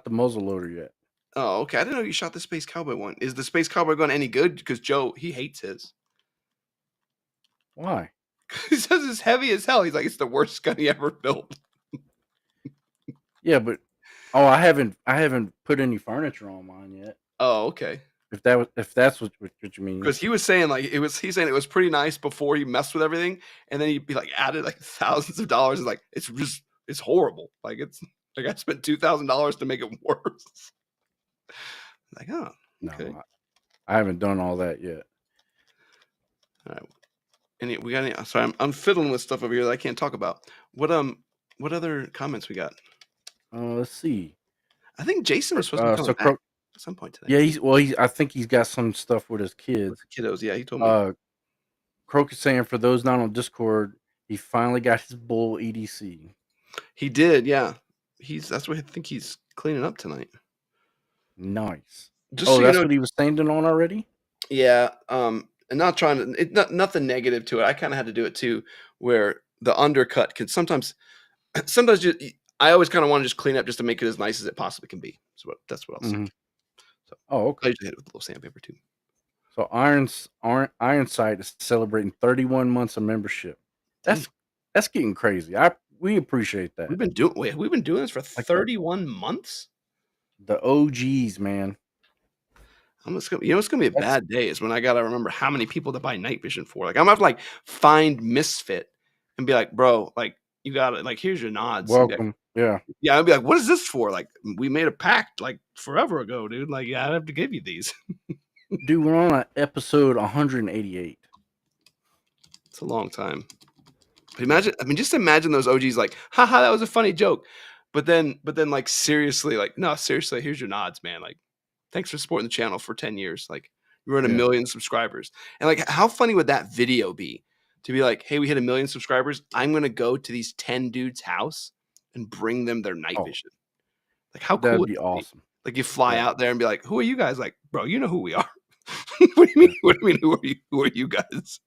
muzzle loader yet. Oh, okay. I didn't know you shot the Space Cowboy one. Is the Space Cowboy gun any good? Because Joe, he hates his. Why? He says it's heavy as hell. He's like, it's the worst gun he ever built. Yeah, but I haven't put any furniture on mine yet. Oh, okay. If that's what you mean. Because he was saying he's saying it was pretty nice before he messed with everything, and then he'd be like added like thousands of dollars. Like it's horrible. Like it's like I spent $2,000 to make it worse. Like, oh, okay. No, I haven't done all that yet. All right. We got any? Sorry, I'm fiddling with stuff over here that I can't talk about. What other comments we got? Let's see. I think Jason was supposed to come back at some point today. Yeah, I think he's got some stuff with his kids. With the kiddos, yeah, he told me. Croak is saying, for those not on Discord, he finally got his bull EDC. He did, yeah. That's what I think he's cleaning up tonight. Nice. Just so that's what he was standing on already? Yeah. And not trying to nothing negative to it. I kind of had to do it too, where the undercut can sometimes I always kind of want to just clean up just to make it as nice as it possibly can be. That's what I'll say. So, okay. I usually hit it with a little sandpaper too. So Ironsight is celebrating 31 months of membership. That's getting crazy. We appreciate that. We've been doing this for 31 months. The OGs, man. It's gonna be a bad day is when I gotta remember how many people to buy night vision for. Like I'm gonna have to find Misfit and be like, bro, like you gotta here's your nods. Welcome. Yeah, I'd be like, what is this for? Like we made a pact forever ago, dude. Like I have to give you these. Dude, we're on episode 188. It's a long time. But just imagine those OGs haha, that was a funny joke. But then seriously, no, seriously, here's your nods, man. Like, thanks for supporting the channel for 10 years. Like, we're at 1 million subscribers. And how funny would that video be? To be like, hey, we hit 1 million subscribers. I'm gonna go to these 10 dudes' house and bring them their night vision. Like, how cool would that be? Awesome. Like, you fly out there and be like, who are you guys? Like, bro, you know who we are. What do you mean? What do you mean? Who are you guys?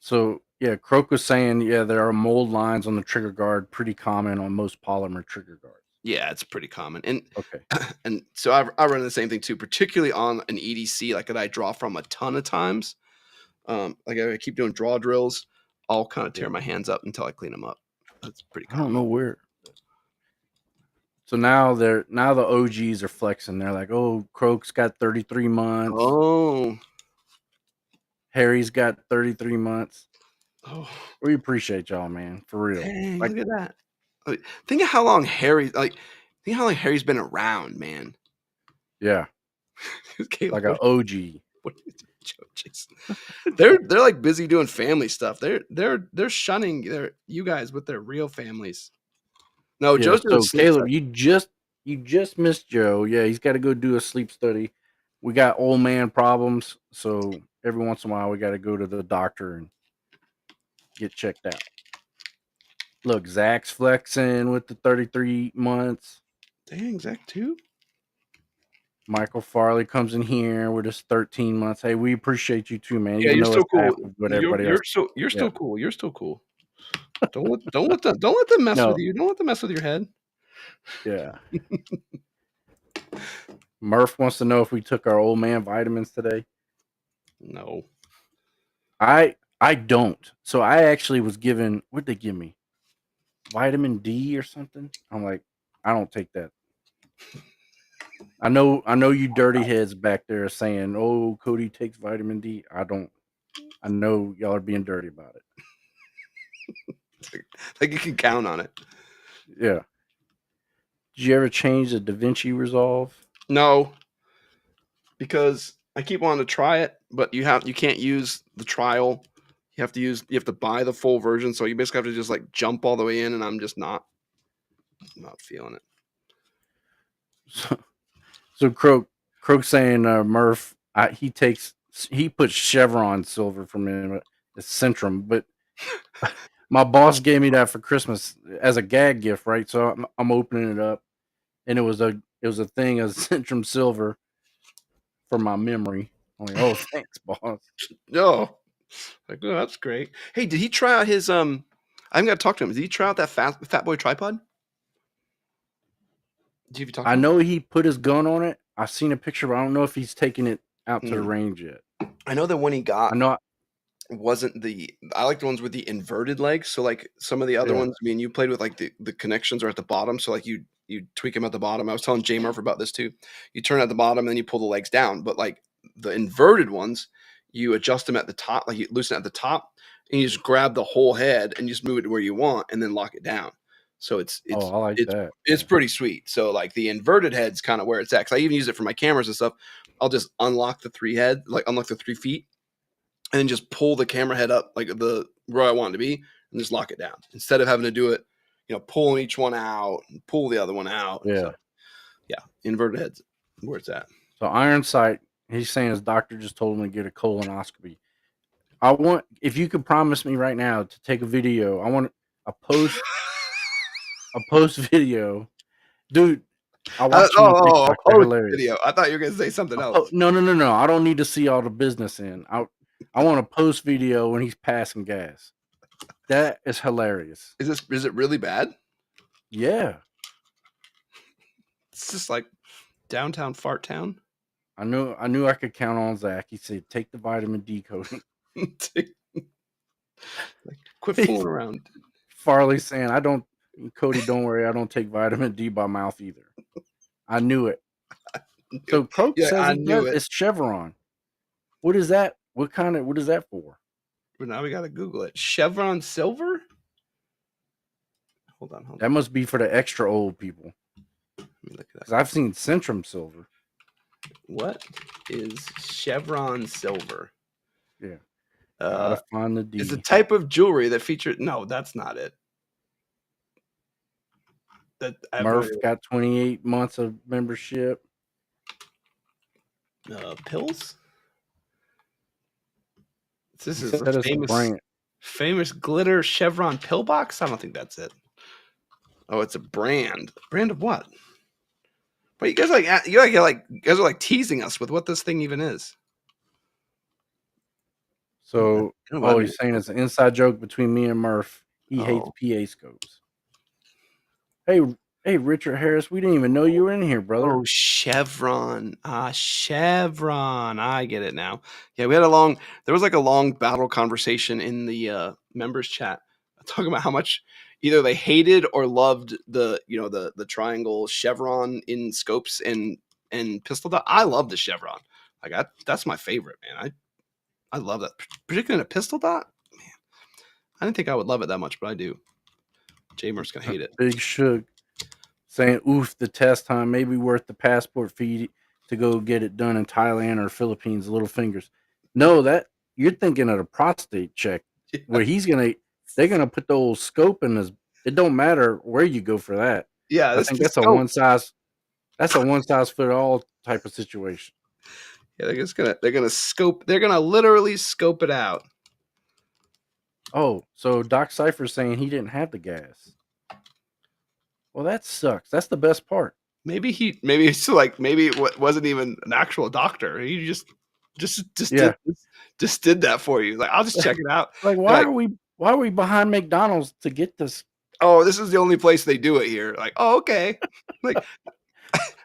So yeah, Croak was saying, there are mold lines on the trigger guard, pretty common on most polymer trigger guards. Yeah, it's pretty common. And Okay. and so I run the same thing too, particularly on an EDC like that I draw from a ton of times. Like I keep doing draw drills, I'll kind of tear my hands up until I clean them up. That's pretty I don't common. know where. So now the OGs are flexing. They're like, oh, Croak's got 33 months. Oh, Harry's got 33 months. oh, We appreciate y'all, man, for real. dang, Like, look at that. Think of how long Harry's been around, man. yeah, Okay, like an OG. what is it, Jason? They're like busy doing family stuff. They're shunning you guys with their real families. No, Yeah, Joe's doing so sleep Caleb, study. you just missed Joe. Yeah, he's got to go do a sleep study. We got old man problems, so every once in a while we got to go to the doctor and get checked out. Look, Zach's flexing with the 33 months. Dang, Zach too. Michael Farley comes in here with his 13 months. Hey, we appreciate you too, man. Yeah, Even you're though still it's cool. half of what everybody else. You're still Yeah. cool. You're still cool. Don't let them mess No. with you. Don't let them mess with your head. Yeah. Murph wants to know if we took our old man vitamins today. No. I don't. So I actually was given, what'd they give me? Vitamin D or something? I'm like, I don't take that. I know you dirty heads back there saying, oh, Cody takes vitamin D. I don't. I know y'all are being dirty about it. Like you can count on it. Yeah. Did you ever change the DaVinci Resolve? No. Because I keep wanting to try it, but you can't use the trial. You have to buy the full version, so you basically have to just like jump all the way in, and I'm just not feeling it. So Croak saying Murph, he puts Chevron silver from him, it's Centrum, but my boss gave me that for Christmas as a gag gift, right? So I'm opening it up, and it was a thing of Centrum silver for my memory. I'm like, oh, thanks, boss. No, like, oh, that's great. Hey, did he try out his I haven't got to talk to him. Did he try out that Fat Boy tripod? Did you talk to I him? know he put his gun on it. I've seen a picture, but I don't know if he's taking it out to the range yet. I know the one he got. I know. Wasn't I like the ones with the inverted legs. So like some of the other ones, I mean, you played with like the connections are at the bottom. So like you tweak them at the bottom. I was telling Jay Murphy about this too. You turn at the bottom and then you pull the legs down. But like the inverted ones, you adjust them at the top, like you loosen at the top and you just grab the whole head and you just move it to where you want and then lock it down. So it's I like that. It's pretty sweet. So like the inverted head's kind of where it's at. Cause I even use it for my cameras and stuff. I'll just unlock the 3 feet and then just pull the camera head up like where I want it to be and just lock it down instead of having to do it, pulling each one out and pull the other one out. Yeah. So, yeah. Inverted heads where it's at. So Iron Sight, he's saying his doctor just told him to get a colonoscopy. If you could promise me right now to take a video, I want a post video. Dude, I watch you on TikTok. They're hilarious. Video. I thought you were going to say something else. No. I don't need to see all the business in. I want a post video when he's passing gas. That is hilarious. Is it really bad? Yeah. It's just like downtown fart town. I knew I could count on Zach. He said, take the vitamin D coating. Like, quit fooling around. Farley saying, Cody, don't worry, I don't take vitamin D by mouth either. I knew it. So Croak says it's Chevron. What is that? What is that for? But now we gotta Google it. Chevron silver? Hold on. That must be for the extra old people. Let me look at that. Because I've seen Centrum silver. What is Chevron silver? Yeah. Gotta find the D. It's a type of jewelry that features. No, that's not it. Murph got 28 months of membership. Pills? This is a famous glitter Chevron pill box? I don't think that's it. Oh, it's a brand. Brand of what? But you guys are like teasing us with what this thing even is. So, he's saying it's an inside joke between me and Murph. He hates PA scopes. Hey, Hey, Richard Harris, we didn't even know you were in here, brother. Oh, Chevron. Chevron. I get it now. Yeah, there was like a long battle conversation in the members chat talking about how much either they hated or loved the triangle chevron in scopes and pistol dot. I love the chevron. Like that's my favorite, man. I love that, particularly in a pistol dot. Man, I didn't think I would love it that much, but I do. Jamer's gonna hate it. Big Shug saying, "Oof, the test time may be worth the passport fee to go get it done in Thailand or Philippines." Little fingers. No, that you're thinking of the prostate check, where they're gonna put the old scope in his. It don't matter where you go for that. Yeah, I think that's a one size fit all type of situation. Yeah, they're gonna literally scope it out. Oh, so Doc Cypher's saying he didn't have the gas. Well, that sucks. That's the best part. Maybe it wasn't even an actual doctor. He just did that for you. Like, I'll just check it out. Like, why are we behind McDonald's to get this? Oh, this is the only place they do it here. Like, oh, okay. Like,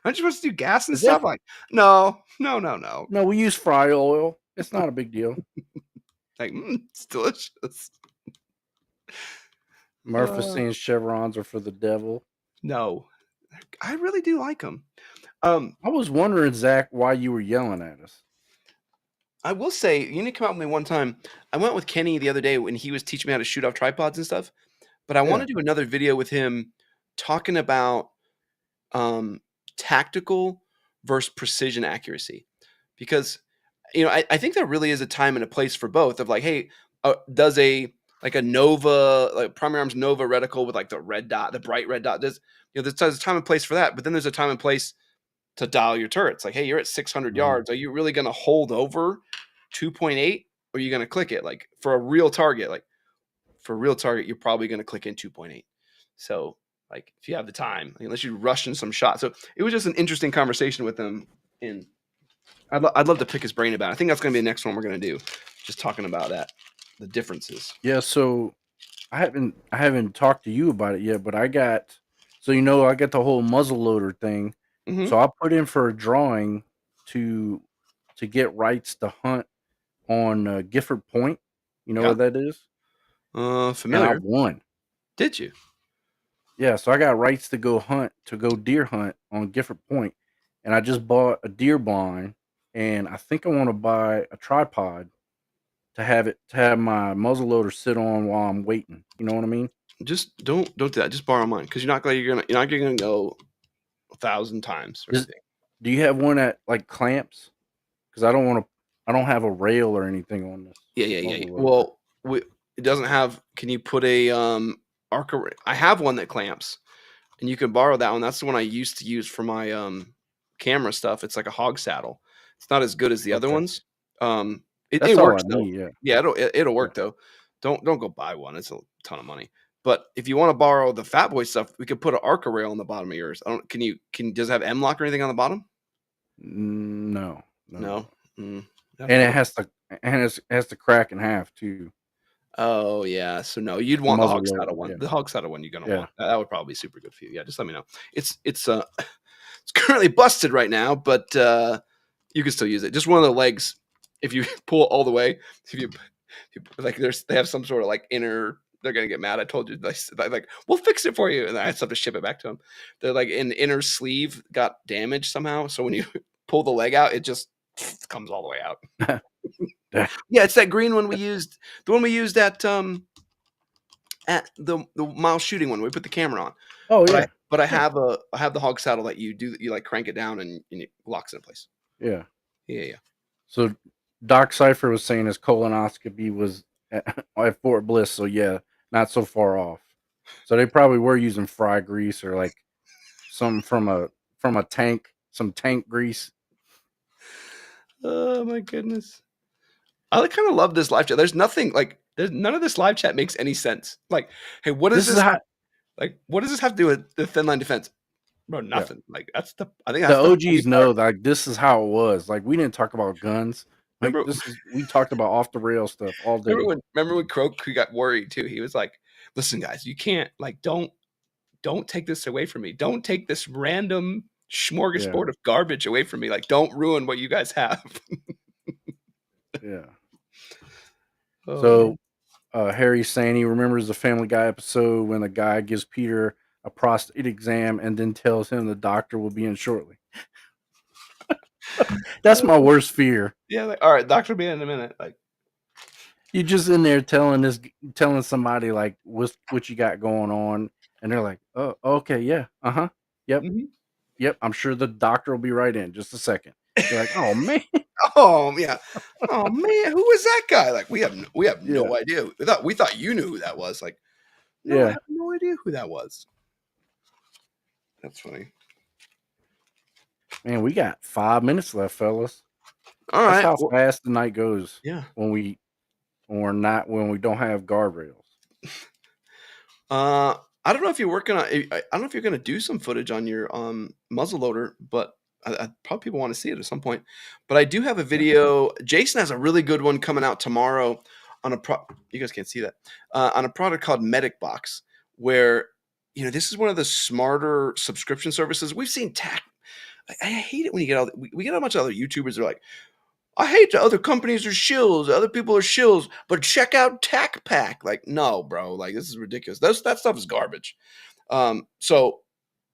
aren't you supposed to do gas and stuff? Like, no. No, we use fry oil. It's not a big deal. Like, it's delicious. Murph is saying chevrons are for the devil. No, I really do like them. I was wondering, Zach, why you were yelling at us. I will say, you need to come out with me one time. I went with Kenny the other day when he was teaching me how to shoot off tripods and stuff. But I want to do another video with him talking about tactical versus precision accuracy. Because, I think there really is a time and a place for both of like, hey, does a Nova, like primary arms Nova reticle with like the red dot, the bright red dot, there's a time and place for that. But then there's a time and place to dial your turrets. Like, hey, you're at 600 yards. Are you really going to hold over 2.8 or are you going to click it? Like for a real target, you're probably going to click in 2.8. So like if you have the time, unless you rush in some shots. So it was just an interesting conversation with him. And I'd love to pick his brain about it. I think that's going to be the next one we're going to do. Just talking about that, the differences. Yeah. So I haven't talked to you about it yet, but I got the whole muzzle loader thing. Mm-hmm. So I put in for a drawing to get rights to hunt on Gifford Point. You know what that is? Familiar. And I won. Did you? Yeah, so I got rights to go deer hunt on Gifford Point, and I just bought a deer blind, and I think I want to buy a tripod to have my muzzle loader sit on while I'm waiting. You know what I mean? Just don't do that. Just borrow mine because you're not gonna go 1,000 times. Do you have one that like clamps? Because I don't have a rail or anything on this. Yeah. Well, it doesn't have. Can you put a arc? I have one that clamps, and you can borrow that one. That's the one I used to use for my camera stuff. It's like a hog saddle. It's not as good as the other ones. It works though. Yeah, it'll work though. Don't go buy one. It's a ton of money. But if you want to borrow the Fat Boy stuff, we could put an Arca rail on the bottom of yours. Does it have M-lock or anything on the bottom? No. And it has to crack in half too. Oh yeah. So no, you'd want the hog saddle one. Yeah. The hog saddle one you're gonna want. That would probably be super good for you. Yeah, just let me know. It's currently busted right now, but you can still use it. Just one of the legs. If you pull it all the way, if you like, they have some sort of like inner. They're gonna get mad. I told you, like, we'll fix it for you, and I had to ship it back to them. They're like, an inner sleeve got damaged somehow, so when you pull the leg out, it just comes all the way out. Yeah, it's that green one we used. The one we used at the mile shooting one. We put the camera on. Oh yeah. But I have the hog saddle that you like crank it down and it locks it in place. Yeah. Yeah. So Doc Cypher was saying his colonoscopy was at Fort Bliss, so yeah, not so far off. So they probably were using fry grease or like some from a tank, some tank grease. Oh my goodness. I kind of love this live chat. There's none of this live chat makes any sense. Like, hey, what does this have to do with the thin line defense? Bro, nothing. Yeah. Like I think that's the OGs know like this is how it was. Like we didn't talk about guns. Like we talked about off the rail stuff all day. Remember when Croak got worried too? He was like, "Listen, guys, you can't don't don't take this away from me. Don't take this random smorgasbord of garbage away from me. Like, don't ruin what you guys have. Yeah. Oh, So Harry's saying he remembers the Family Guy episode when the guy gives Peter a prostate exam and then tells him the doctor will be in shortly. That's my worst fear. Yeah, like, all right, doctor will be in a minute. Like, you're just in there telling somebody like what you got going on, and they're like, "Oh, okay, yeah, yep, yep. I'm sure the doctor will be right in just a second." You're like, "Oh man, oh yeah, oh man, who is that guy?" Like, we have no idea. We thought you knew who that was. Like, no, I have no idea who that was. That's funny. Man, we got 5 minutes left, fellas. All right, that's how fast the night goes. Yeah, when we don't have guardrails. I don't know if you're working on. I don't know if you're going to do some footage on your muzzleloader, but I probably people want to see it at some point. But I do have a video. Jason has a really good one coming out tomorrow on you guys can't see that on a product called Medic Box, where this is one of the smarter subscription services we've seen. I hate it when you get we get a bunch of other YouTubers that are like, I hate the other companies are shills, other people are shills, but check out TacPack. Like, no, bro, like this is ridiculous. That stuff is garbage. So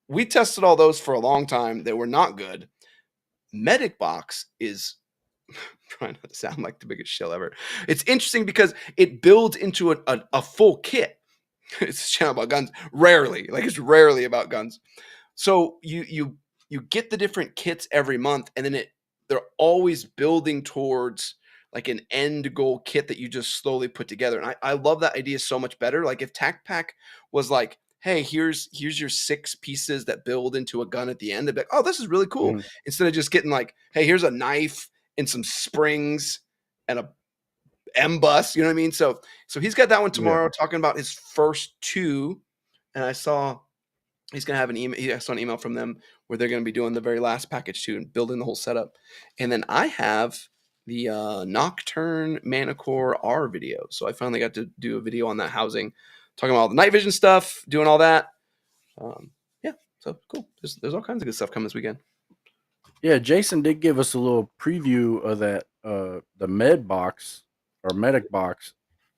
we tested all those for a long time. They were not good. Medic Box is trying not to sound like the biggest shill ever. It's interesting because it builds into a full kit. It's a channel about guns. It's rarely about guns. So you get the different kits every month, and then they're always building towards like an end goal kit that you just slowly put together. And I love that idea so much better. Like if TacPack was like, hey, here's your 6 pieces that build into a gun at the end, they'd be like, oh, this is really cool. Instead of just getting like, hey, here's a knife and some springs and a M-bus, you know what I mean? So he's got that one tomorrow, talking about his first 2. And I saw he's going to have an email. I saw an email from them where they're going to be doing the very last package too and building the whole setup. And then I have the Nocturn Manicore R video. So I finally got to do a video on that housing, talking about all the night vision stuff, doing all that. Yeah, so cool. There's all kinds of good stuff coming this weekend. Yeah, Jason did give us a little preview of that the Medic Box.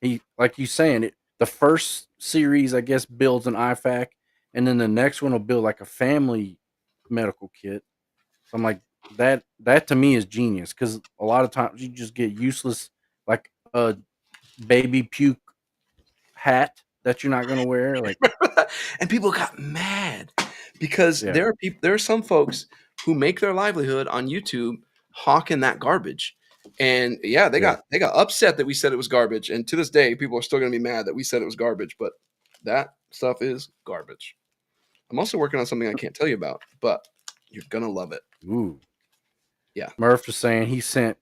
He, like you saying, the first series I guess builds an IFAK, and then the next one will build like a family medical kit. So I'm like, that to me is genius, because a lot of times you just get useless, like a baby puke hat that you're not going to wear. Like, and people got mad because there are some folks who make their livelihood on YouTube hawking that garbage. And they got upset that we said it was garbage. And to this day, people are still going to be mad that we said it was garbage, but that stuff is garbage. I'm also working on something I can't tell you about, but you're going to love it. Ooh. Yeah. Murph was saying he sent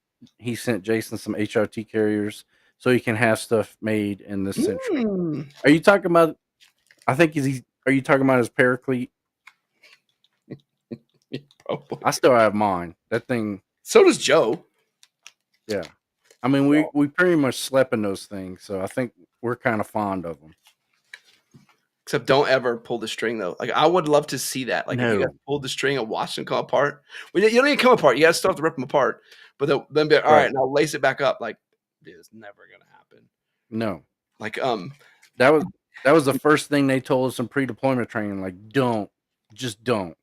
Jason some HRT carriers so he can have stuff made in this century. Are you talking about, are you talking about his Paraclete? Probably. I still have mine. That thing. So does Joe. Yeah. I mean, we pretty much slept in those things, so I think we're kind of fond of them. Except don't ever pull the string, though. Like, I would love to see that. Like, if you guys pulled the string and watched them come apart. Well, you don't even come apart. You guys still have to rip them apart. But then be like, all right, now lace it back up. Like, it's never going to happen. No. Like, that was the first thing they told us in pre-deployment training. Like, just don't.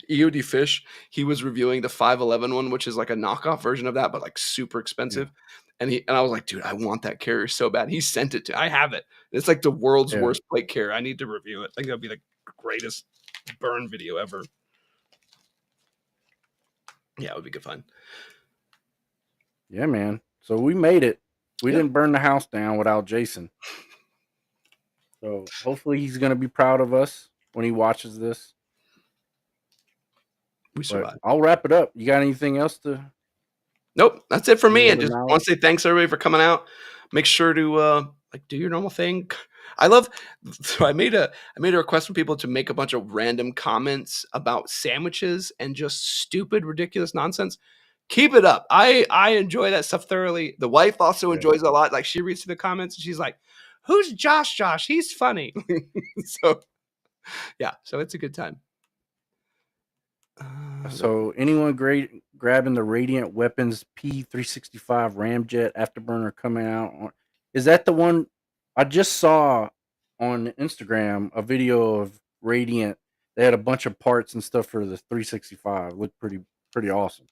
EOD Fish, he was reviewing the 511 one, which is like a knockoff version of that, but like super expensive. Yeah. And I was like, dude, I want that carrier so bad. He sent it to. I have it. It's like the world's worst plate carrier. I need to review it. I think that'll be the greatest burn video ever. Yeah, it would be good fun. Yeah, man. So we made it. We didn't burn the house down without Jason. So hopefully he's going to be proud of us when he watches this. We survived. I'll wrap it up. You got anything else to? Nope, that's it for me. And just want to say thanks everybody for coming out. Make sure to do your normal thing. So I made a request from people to make a bunch of random comments about sandwiches and just stupid, ridiculous nonsense. Keep it up. I enjoy that stuff thoroughly. The wife also enjoys it a lot. Like, she reads through the comments and she's like, "Who's Josh? He's funny." So Yeah, so it's a good time. So anyone grabbing the Radiant Weapons P365 Ramjet Afterburner coming out? Is that the one I just saw on Instagram? A video of Radiant. They had a bunch of parts and stuff for the 365. Looked pretty awesome.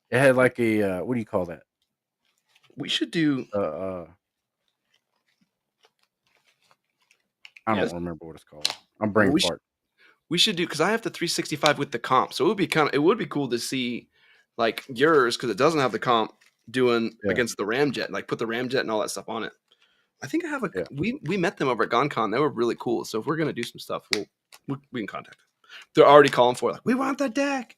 It had like a what do you call that? We should do. I don't remember what it's called. I'm brain fart. We should do, because I have the 365 with the comp, so it would be cool to see like yours, because it doesn't have the comp, doing against the Ramjet, like put the Ramjet and all that stuff on it. I think I have a we met them over at GonCon. They were really cool. So if we're gonna do some stuff, we can contact them. They're already calling for it, like, we want the deck.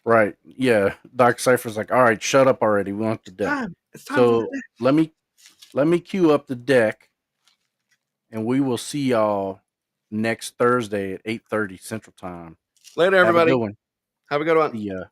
Right. Yeah. Doc Cypher's like, all right, shut up already. We want the deck. It's time so for the deck. let me queue up the deck, and we will see y'all next Thursday at 8:30 Central Time. Later, everybody. Have a good one. Have a good one. See ya.